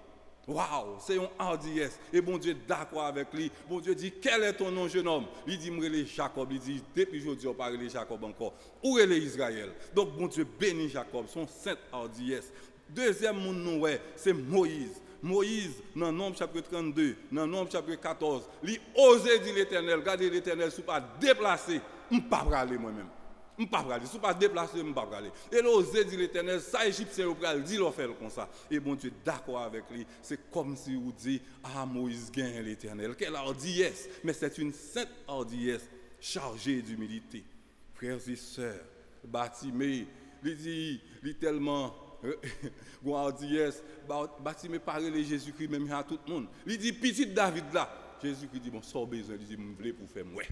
Speaker 6: Waouh, c'est un hardiesse. Et bon Dieu d'accord avec lui. Bon Dieu dit, quel est ton nom, jeune homme? Il dit, m'rele Jacob. Il dit, depuis aujourd'hui, on parle de Jacob encore. Où est Israël? Donc bon Dieu bénit Jacob, son sainte hardiesse. Deuxième monde, c'est Moïse. Moïse, dans Nombre chapitre 32, dans Nombre chapitre 14, il osait dire l'Éternel, regardez l'Éternel, si pas déplacé, je ne peux pas aller moi-même. Je ne peux pas aller. Si je ne peux pas déplacer, je ne peux pas aller. Et là, osait dire l'Éternel, ça, Égyptien, il dit, il fait comme ça. Et bon Dieu, d'accord avec lui, c'est comme si vous dit, ah, Moïse gagne l'Éternel. Quelle hardiesse! Mais c'est une sainte hardiesse chargée d'humilité. Frères et sœurs, Bartimée, il dit, il tellement. Hardiesse, Bartimée parle de Jésus-Christ, même à tout le monde. Il dit, petit David là. Jésus-Christ dit, bon, sans besoin, il dit, je voulais pour faire moi.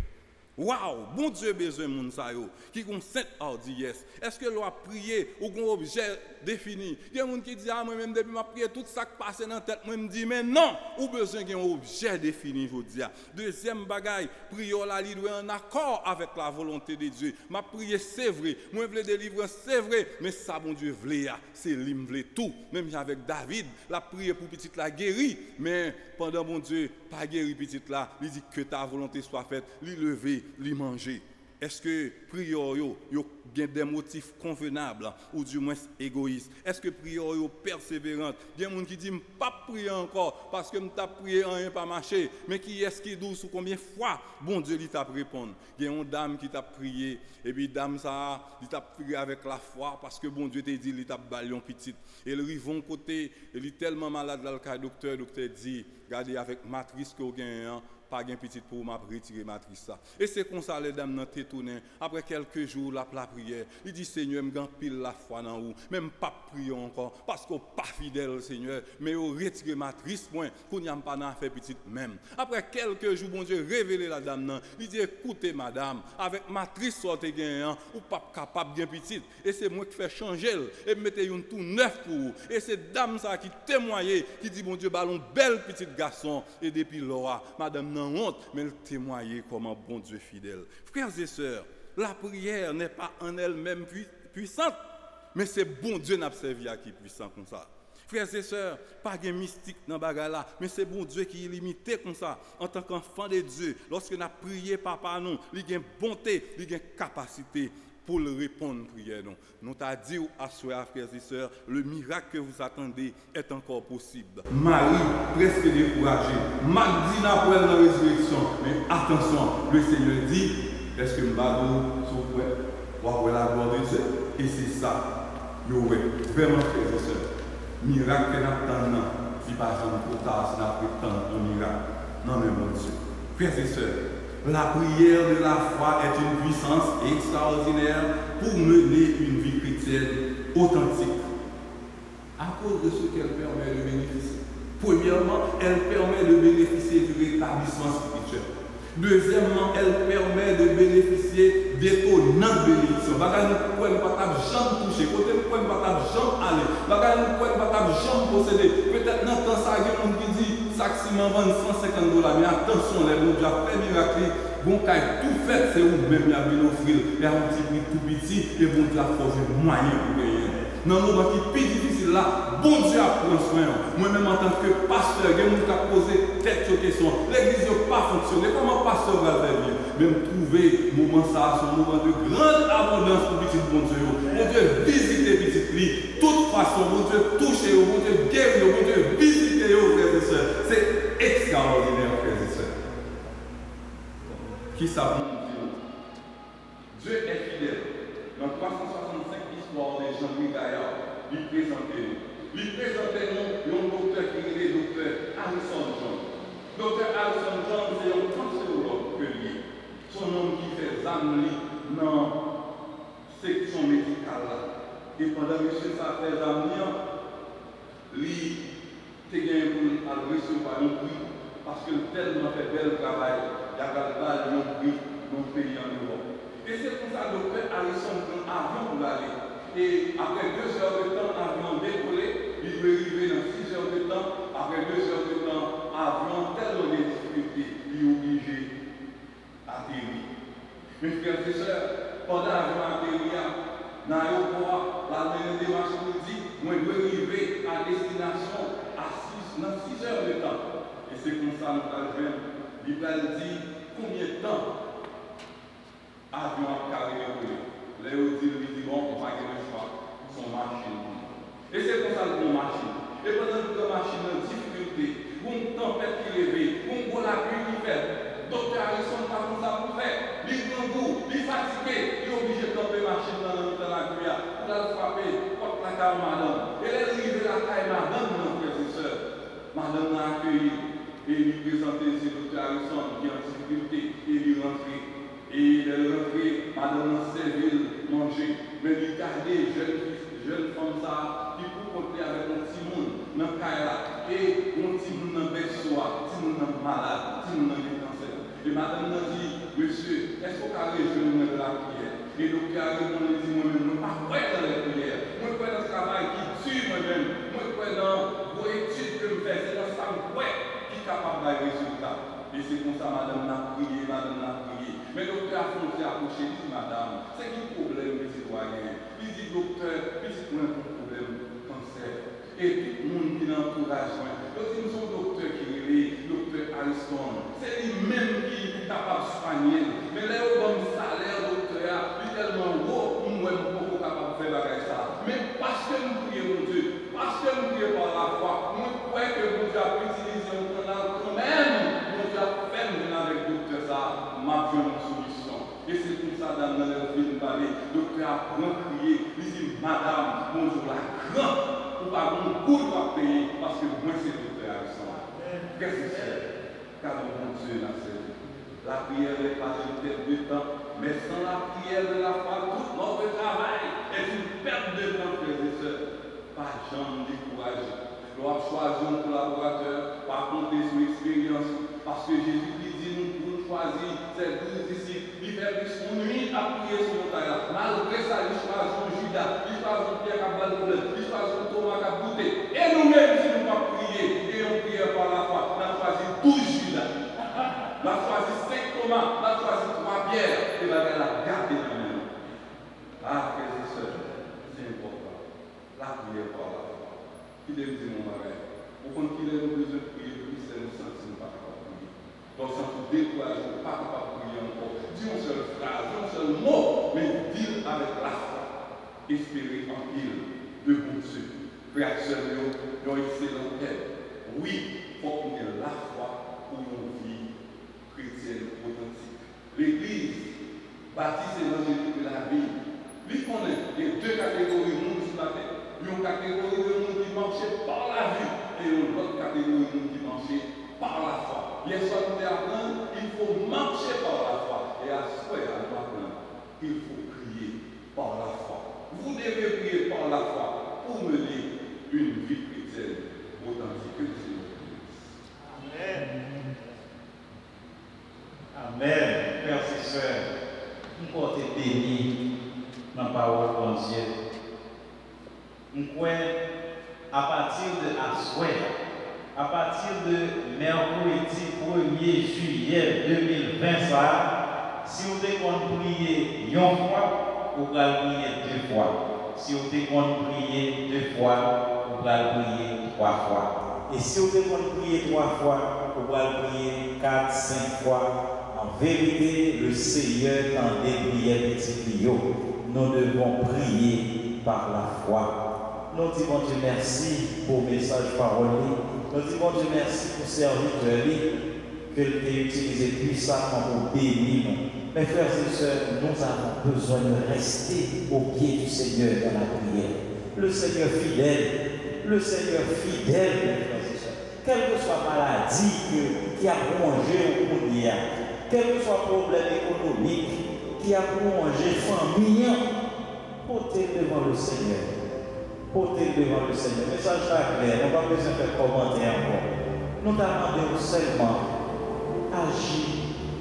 Speaker 6: Waouh, bon Dieu besoin de moun sa yo qui ont cette hardiesse. Est-ce que l'on a prié ou un objet défini? Il y a des gens qui disent, ah, moi-même, depuis ma prière, tout ça qui passe dans la tête, moi, je me dis, mais non, ou besoin d'un objet défini, je dis. Deuxième bagaille, prière là, il doit en accord avec la volonté de Dieu. Ma prière, c'est vrai. Moi, je veux délivrer, c'est vrai. Mais ça, bon Dieu, c'est lui, je veux tout. Même avec David, la prière pour petite la guéri. Mais pendant, bon Dieu, pas guéri petite là, il dit que ta volonté soit faite, lui lever, lui manger. Est-ce que prière yo gen des motifs convenables ou du moins égoïstes? Est-ce que prière yo persévérante? Il y a des gens qui disent pas prier encore parce que m't'a prié rien pas marché, mais qui est-ce qui douce ou combien de fois bon Dieu lui t'a répondre? Il y a une dame qui t'a prié et puis dame ça, il t'a prié avec la foi parce que bon Dieu t'a dit il t'a balion petite. Et il rivon côté, il est tellement malade là le docteur dit regardez avec matrice que vous gagnez pas gain petite pour m'a retirer matrice ça. Et c'est comme ça les dames nan tourné après quelques jours la prière, il dit Seigneur me pile la foi dans vous, même pas prier encore parce qu'on pas fidèle Seigneur, mais on retire matrice point qu'on n'y a pas n'a fait petite même. Après quelques jours bon Dieu révélé la dame nan, il dit écoutez madame, avec matrice sortez gain ou pas capable gain petite et c'est moi qui fait changer et mettez une tout neuf pour vous. Et c'est dame ça qui témoignait qui dit bon Dieu ballon belle petite garçon et depuis là madame nan honte mais elle témoignait comme un bon Dieu fidèle. Frères et sœurs, la prière n'est pas en elle-même puissante, mais c'est bon Dieu n'a servi à qui puissant comme ça. Frères et sœurs, pas de mystique dans bagarre là, mais c'est bon Dieu qui est limité comme ça. En tant qu'enfant de Dieu, lorsque nous prions papa nous, il y a une bonté, il y a une capacité pour le répondre prière. Nous t'a dit à soi, frères et sœurs, le miracle que vous attendez est encore possible. Marie, presque découragée, Magdine après la résurrection, mais attention, le Seigneur dit, est-ce que Mbado souffre pour la gloire de Dieu? Et c'est ça, vraiment, frères et sœurs, miracle que nous attendons, si par exemple, trop tard, si nous attendons un miracle. Non, mais mon Dieu, frères et sœurs, la prière de la foi est une puissance extraordinaire pour mener une vie chrétienne authentique. À cause de ce qu'elle permet de bénéficier. Premièrement, elle permet de bénéficier du rétablissement spirituel. Deuxièmement, elle permet de bénéficier d'étonnantes bénédictions. Bagay nous pouvons pas jamais toucher, côté nous pouvons pas jamais aller. Bagay nous pouvons pas jamais posséder. Peut-être dans temps ça, il y a des gens qui disent ça qui m'a vendu $150, mais attention, les gens qui ont fait miracle, bon caille tout fait, c'est vous même qui avez offert, il y a un petit prix tout petit, et bon Dieu a forgé moyen pour gagner. Dans le moment qui est plus difficile là, bon Dieu a pris soin. Moi-même en tant que pasteur, il y a des gens qui ont posé tête sur question. L'église n'a pas fonctionné. Comment pasteur va faire bien? Même trouver moment ça, ce moment de grande abondance pour petit bon Dieu. Bon Dieu visiter petit lit. De toute façon, bon Dieu toucher, bon Dieu guérir, bon Dieu visiter, frères et sœurs. C'est extraordinaire, frères et sœurs. Qui savent Dieu est fidèle. Dans 365 histoires de Jean-Louis Gaillard, il présentait nous. Il présentait nous un docteur qui est le docteur Harrison John. Docteur Harrison John, c'est un cancérologue que lui. Son homme qui fait examen dans la section médicale. Et pendant que M. ça fait examen, lui, il a recevoir un prix parce que tellement fait bel travail, il a gagné un prix dans le pays en Europe. Et c'est pour ça que le docteur Harrison prend un avion pour aller. Et après 2 heures de temps, l'avion décollé, il veut arriver dans 6 heures de temps. Après 2 heures de temps, l'avion tellement de difficultés, il est obligé d'atterrir. Mes frères et sœurs, pendant l'avion atterrir, dans l'aéroport, la dernière démarche nous dit, moi je dois arriver à destination dans 6 heures de temps. Et c'est comme ça que nous allons. Il dit combien de temps avion a carré les Léo dit bon, on va gagner le choix, son machine. Et c'est comme ça que machine. Et pendant que la machine a difficulté, une tempête qui réveille, une la pluie qui fait, docteur Harrison pas comme ça pour faire. Il est grand goût, il est fatigué, il est obligé de tomber la machine dans la cuillère pour la frapper contre la caille madame. Et elle est arrivée à la caille madame, mon frère et soeur. Madame l'a accueilli et lui présenté ce docteur Harrison qui est en difficulté et lui rentré. Et il est rentré, madame a servi manger, mais il gardait jeune femme ça, qui peut compter avec un petit monde dans le caille et un petit monde dans le berceau, un petit monde malade, un petit monde dans le cancer. Et madame a dit, monsieur, est-ce qu'on a rejoint de la prière? Et le docteur a dit, moi-même, je ne pas croire dans les prières, moi je crois dans ce travail qui tue moi-même, moi je crois dans vos études que je fais, c'est dans ça que qui est capable d'avoir des résultats. Et c'est comme ça, madame a prié, madame a prié. Mais le docteur a foncé à coucher, il dit, madame, c'est qui le problème, petit citoyen? Il dit, docteur, petit point pour problème, cancer. Et tout le monde qui est dans l'entourage, il dit, nous sommes docteur qui est docteur Harrison. C'est lui-même qui est capable de soigner. Mais là, au bon salaire, Et c'est pour ça, dans le film, docteur apprend à crier, il dit, madame, bonjour la grande, ou pas mon coup de payer, parce que moi c'est docteur Alexandre. Qu'est-ce que c'est? Car mon Dieu, la prière n'est pas une perte de temps, mais sans la prière de la foi, tout notre travail est une perte de temps, frères et sœurs. Pas jamais découragé. Nous avons choisi un collaborateur, par compter sur l'expérience, parce que Jésus dit nous pour choisir ces 12 disciples, il fait plus son nuit à prier sur le montagne. Malgré ça, il choisit Judas, il choisit Pierre qui a battu, il choisit Thomas qui a goûté. Et nous-mêmes, si nous pas prier, et on prie par la foi, on a choisi 12 Judas. On a choisi 5 Thomas, on a choisi 3 Pierre, et on va la garder dans la main. Ah, frères et sœurs, c'est important. La prière par la foi. Il est dit mon mari, au compte qu'il est besoin de prier, plus c'est le sens pas capable de prier. Donc, sans tout décourager, pas capable de prier encore. Dis une seule phrase, un seul mot, mais dis avec la foi. Espérer en il, de bon Dieu. Frère, sœur, nous avons excellent thème. Oui, il faut qu'on ait la foi pour une vie chrétienne authentique. L'Église, bâtie l'évangile de la vie, lui connaît les deux catégories de monde sur la terre. Une catégorie de monde qui marchait par la vue et une autre catégorie de monde qui marchait par la foi. Les soirs nous apprennent qu'il faut marcher par la foi et à ce moment nous apprendre qu'il faut prier par la foi. Vous devez prier par la foi pour mener une vie chrétienne authentique que c'est notre Église.
Speaker 1: Amen. Amen. Frères et sœurs, nous portons béni dans la parole de Dieu. Nous croyons à partir de Asoué, à partir de mercredi 1er juillet 2020, si vous avez prié une fois, vous allez prier 2 fois. Si vous avez prié 2 fois, vous allez prier 3 fois. Et si vous avez prié 3 fois, vous allez prier 4, 5 fois. En vérité, le Seigneur dans des prières petits Pio, nous devons prier par la foi. Nous disons Dieu merci pour le message parolier. Nous disons Dieu merci pour le serviteur que tu as utilisé puissamment pour bénir nous. Mes frères et sœurs, nous avons besoin de rester au pied du Seigneur dans la prière. Le Seigneur fidèle, mes frères et sœurs. Quelle que soit la maladie qui a rongé au monde, quel que soit le problème économique qui a rongé la famille, portez devant le Seigneur. Portez devant le Seigneur. Le message est clair, on n'a pas besoin de faire commenter encore. Nous demandons seulement agir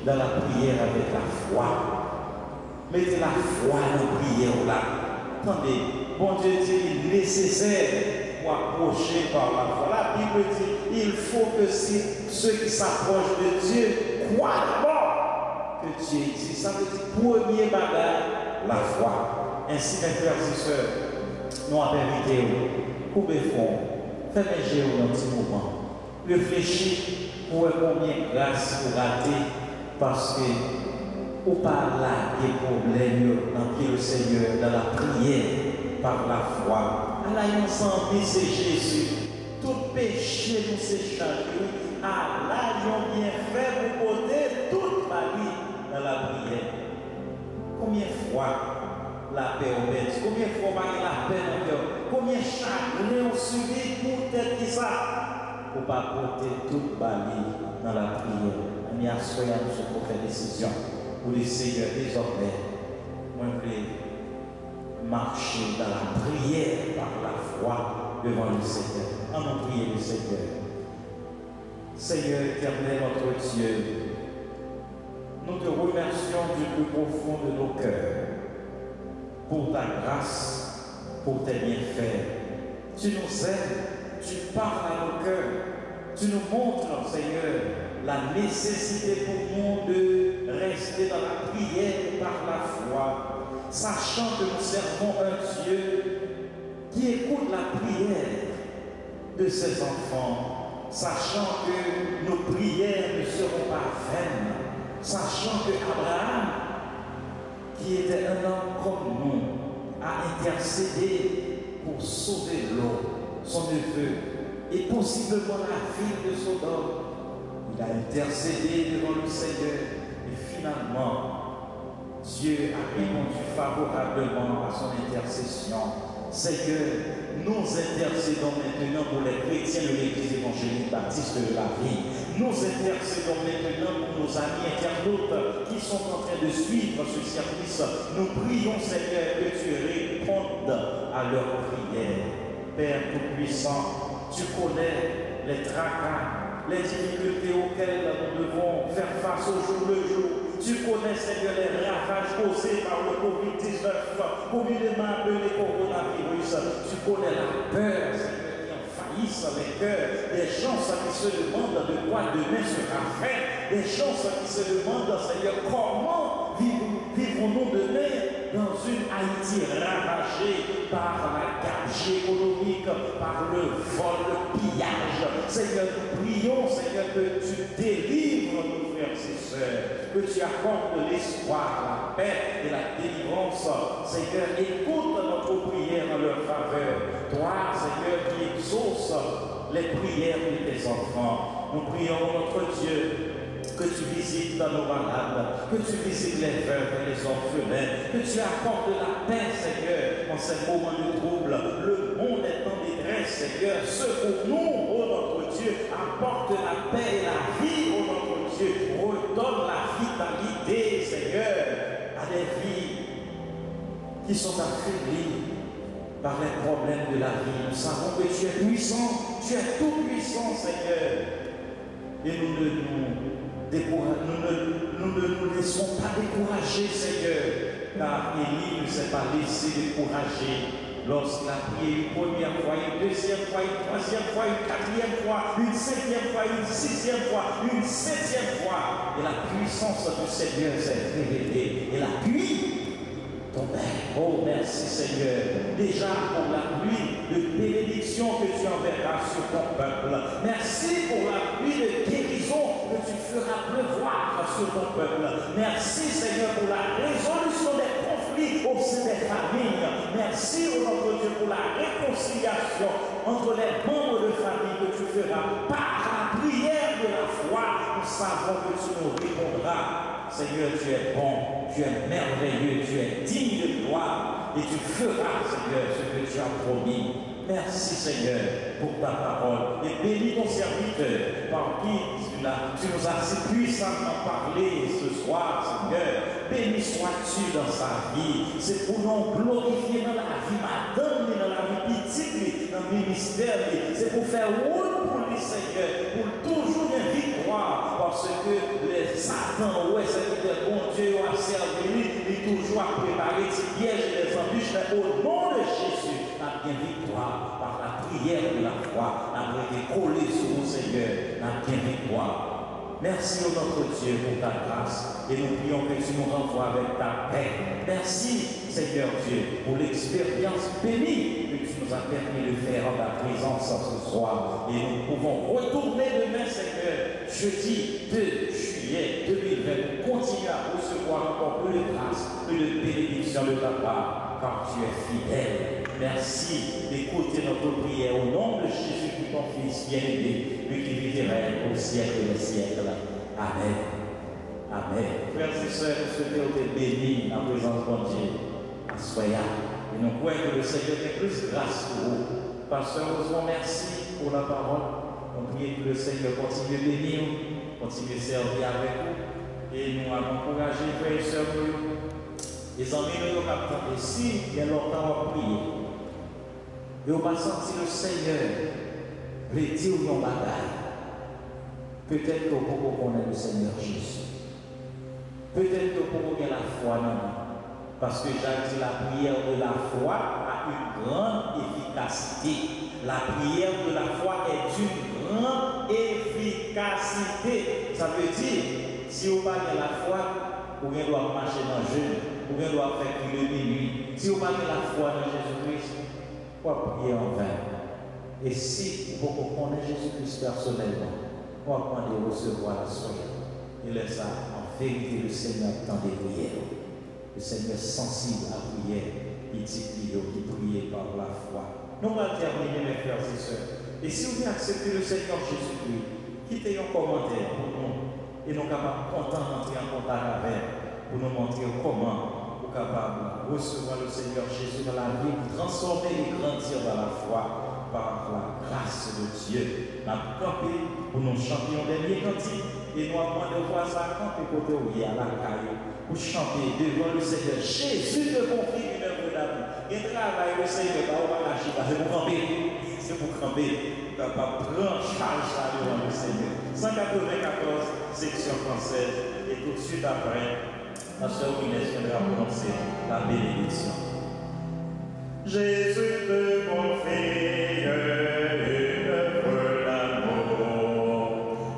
Speaker 1: dans la prière avec la foi. Mettez la foi dans la prière là. Attendez, bon Dieu dit qu'il est nécessaire pour approcher par la foi. La Bible dit il faut que ceux qui s'approchent de Dieu croient d'abord que Dieu existe. Ça veut dire premier bagage, la foi. Ainsi, mes frères et sœurs, nous avons invité vous, coupez fond, faites un géo dans un petit moment. Réfléchissez pour combien de grâce pour rater, parce que ou par là des problèmes dans le Seigneur, dans la prière, par la foi. Allah ensemble, c'est Jésus. Tout péché nous s'échange. Allah a bien fait pour porter toute ma vie dans la prière. Combien de fois la paix au bête? Combien de fois la paix au cœur? Combien de chagrin on subit pour tête qui ça? Pour ne pas porter toute ma vie dans la prière. On y a soyez pour faire décision. Pour le Seigneur désormais, moi je vais marcher dans la prière par la foi devant le Seigneur. Allons prier le Seigneur. Seigneur éternel, notre Dieu, nous te remercions du plus profond de nos cœurs pour ta grâce, pour tes bienfaits. Tu nous aides, tu parles à nos cœurs, tu nous montres, Seigneur, la nécessité pour nous de rester dans la prière par la foi, sachant que nous servons un Dieu qui écoute la prière de ses enfants, sachant que nos prières ne seront pas vaines, sachant que Abraham, qui était un homme comme nous, a intercédé pour sauver l'eau, son neveu, et possiblement la ville de Sodome. Il a intercédé devant le Seigneur et finalement, Dieu a répondu favorablement à son intercession. Seigneur, nous intercédons maintenant pour les chrétiens de l'Église évangélique baptiste de la vie. Nous intercédons maintenant pour nos amis internautes qui sont en train de suivre ce service. Nous prions, Seigneur, que tu répondes à leurs prières. Père Tout-Puissant, tu connais les tracas, les difficultés auxquelles nous devons faire face au jour le jour. Tu connais, Seigneur, les ravages causés par le Covid-19, communément appelé coronavirus. Tu connais la peur, Seigneur, qui envahisse les cœurs. Des gens qui se demandent de quoi demain sera fait. Des gens qui se demandent, Seigneur, comment vivrons-nous demain dans une Haïti ravagée par la gabegie économique, par le vol, le pillage. Seigneur, nous prions, Seigneur, que tu délivres nos frères et sœurs, que tu accordes l'espoir, la paix et la délivrance. Seigneur, écoute notre prière en leur faveur. Toi, Seigneur, qui exauces les prières de tes enfants, nous prions, notre Dieu, que tu visites nos malades, que tu visites les veuves et les orphelins, que tu apportes la paix, Seigneur, en ces moments de trouble. Le monde est en détresse, Seigneur. Secours-nous, ô notre Dieu, apporte la paix et la vie, ô notre Dieu. Redonne la vitalité, Seigneur, à des vies qui sont affaiblies par les problèmes de la vie. Nous savons que tu es puissant, tu es tout puissant, Seigneur. Et nous ne nous laissons pas décourager, Seigneur, car Élie ne s'est pas laissé décourager lorsqu'il a prié une première fois, une deuxième fois, une troisième fois, une quatrième fois, une cinquième fois, une sixième fois, une septième fois. Et la puissance du Seigneur s'est révélée. Et la pluie tombait. Oh, merci Seigneur, déjà pour la pluie de bénédiction que tu enverras sur ton peuple. Merci pour la pluie de guérison que tu feras pleuvoir sur ton peuple. Merci Seigneur pour la résolution des conflits au sein des familles. Merci, oh notre Dieu, pour la réconciliation entre les membres de famille que tu feras par la prière de la foi. Nous savons que tu nous répondras. Seigneur, tu es bon, tu es merveilleux, tu es digne de gloire et tu feras, Seigneur, ce que tu as promis. Merci, Seigneur, pour ta parole. Et bénis ton serviteur par qui tu nous as si puissamment parlé ce soir, Seigneur. Béni sois-tu dans sa vie. C'est pour nous glorifier dans la vie madame, dans la vie petite, dans le ministère. C'est pour faire route pour lui, Seigneur, pour toujours une victoire. Parce que les Satan, ouais, c'est bon Dieu a servi, il toujours à préparer ses pièges et les embûches. Mais au nom de Jésus, la bien victoire par la prière de la foi, la été collée sur nous, Seigneur, la bien victoire. Merci, oh notre Dieu, pour ta grâce. Et nous prions que tu nous renvoies avec ta paix. Merci, Seigneur Dieu, pour l'expérience bénie que tu nous as permis de faire en ta présence ce soir. Et nous pouvons retourner demain, Seigneur, jeudi 2 juillet 2020, pour continuer à recevoir encore plus de grâce, plus de bénédiction de ta part, car tu es fidèle. Merci d'écouter notre prière au nom de Jésus, ton Fils bien-aimé, lui qui vit et règne au siècle des siècles. Amen. Amen. Frères et sœurs, nous souhaitons être bénis en présence de Dieu. Soyez. Et nous croyons que le Seigneur ait plus grâce pour vous. Pasteur, nous vous remercie pour la parole. Nous prions que le Seigneur continue de bénir, continue de servir avec vous. Et nous allons encourager frères et sœurs. Les amis, nous avons capté. Si il y a longtemps à prier, et on va sentir le Seigneur veut dire une bataille. Peut-être que vous connaissez le Seigneur Jésus. Peut-être que vous avez la foi dans lui. Parce que j'ai dit la prière de la foi a une grande efficacité. La prière de la foi est d'une grande efficacité. Ça veut dire, si vous n'avez pas la foi, vous doit marcher dans le jeûne, vous doit faire le minuit. Si vous n'avez pas la foi dans Jésus-Christ, pourquoi prier en vain? Et si vous connaissez Jésus-Christ personnellement, pourquoi de recevoir la soirée? Il est ça, en vérité, le Seigneur attend des prières. Le Seigneur sensible à la prière, il dit qui prie par la foi. Nous allons terminer, mes frères et sœurs. Et si vous voulez accepter le Seigneur Jésus-Christ, quittez un commentaire pour nous et nous sommes contents d'entrer en contact avec. pour nous montrer comment nous sommes capables de recevoir le Seigneur Jésus dans la vie, pour transformer et grandir dans la foi par la grâce de Dieu. Nous avons campé pour nous chanter un dernier cantique et nous avons demandé aux voisins camper côté où il y a la caille pour chanter devant le Seigneur. Jésus te confie une œuvre d'amour. Et travail, le Seigneur va pas lâcher, c'est pour camper. C'est pour camper. Capable de prendre charge devant le Seigneur. 194, section française. Et tout de suite après, la sœur Inès viendra prononcer la bénédiction. Jésus te confie une œuvre d'amour,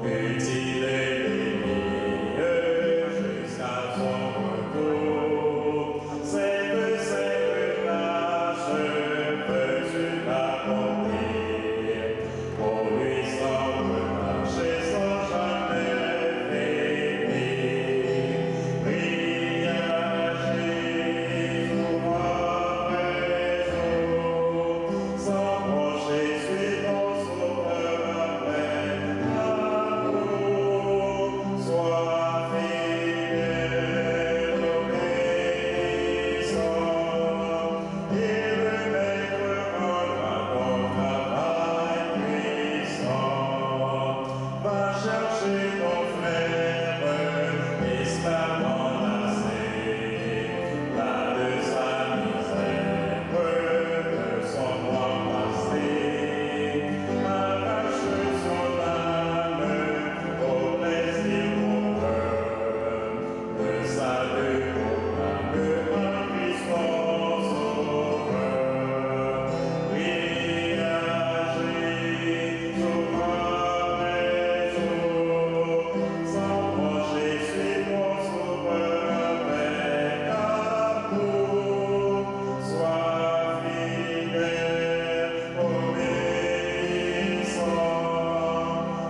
Speaker 1: utile et bénie jusqu'à son retour. Cette sainte tâche peux-tu l'accomplir, pour lui sans relâche et sans jamais faiblir. Prie à Jésus après jour, s'approcher, suis ton sauveur avec amour. Sois fidèle, obéissant, et le maître rendra ton travail puissant. Va chercher ton frère, esclave enlacé, là de sa misère, de son droit passé. Arrache son âme au plaisir moureur, de sa lutte en Christ ton sauveur. Prie à Jésus après jour, s'approcher, suis ton sauveur avec amour. Sois fidèle, obéissant,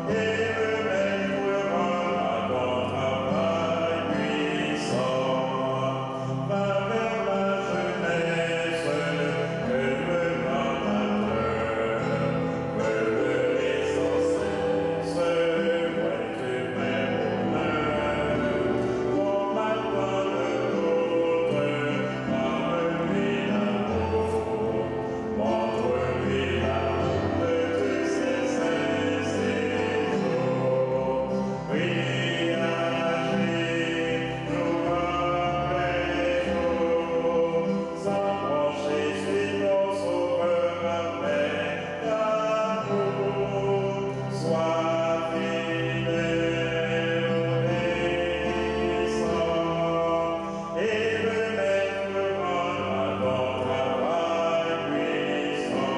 Speaker 1: et le maître rendra ton travail puissant. Va vers la jeunesse que le mandateur veut lever sans cesse. Pointe même au l'œil, combattant le doute, parle-lui l'amour, montre-lui la route de ses saints jours. Prie à Jésus après jour, s'approcher, suis ton sauveur avec amour. Sois fidèle, obéissant, et le maître rendra ton travail puissant.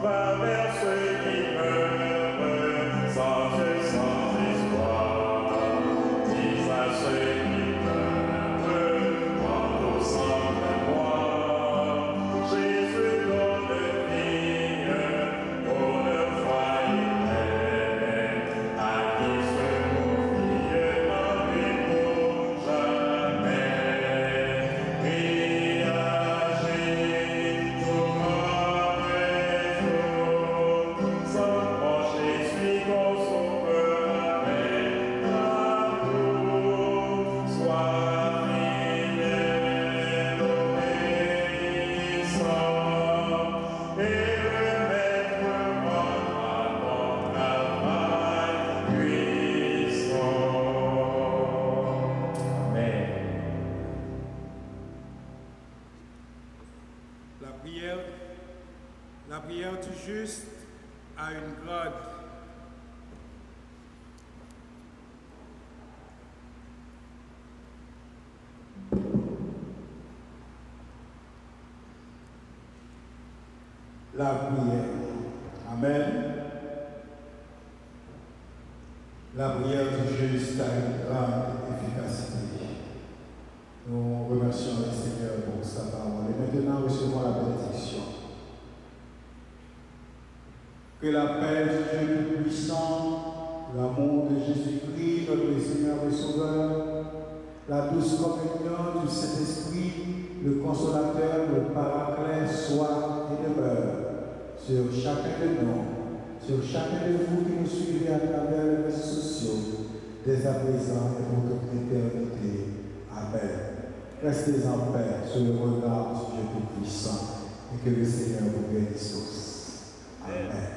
Speaker 1: Va vers ceux qui meurent sans Dieu, sans espoir. Dis à ceux qui pleurent, quant au sang de moi. Jésus donne vie pour le foyer, à qui se confie en lui pour jamais. Prie à Jésus après jour, s'approcher, suis ton sauveur avec amour. Sois fidèle, obéissant, et le maître rendra ton travail puissant. Amen.
Speaker 5: La prière du juste a une grade. La prière. Amen. La prière du juste a une grande efficacité. Nous remercions le Seigneur pour sa parole. Et maintenant, recevons la bénédiction. Que la paix du Dieu Tout-Puissant, l'amour de Jésus-Christ, notre Seigneur et Sauveur, la douce communion du Saint-Esprit, le Consolateur, le Paraclet, soit et demeure sur chacun de nous, sur chacun de vous qui nous suivez à travers les réseaux sociaux, dès à présent et pour toute l'éternité.
Speaker 7: Amen. Restez en paix sur le regard du Dieu Tout-Puissant et que le Seigneur vous bénisse tous. Amen.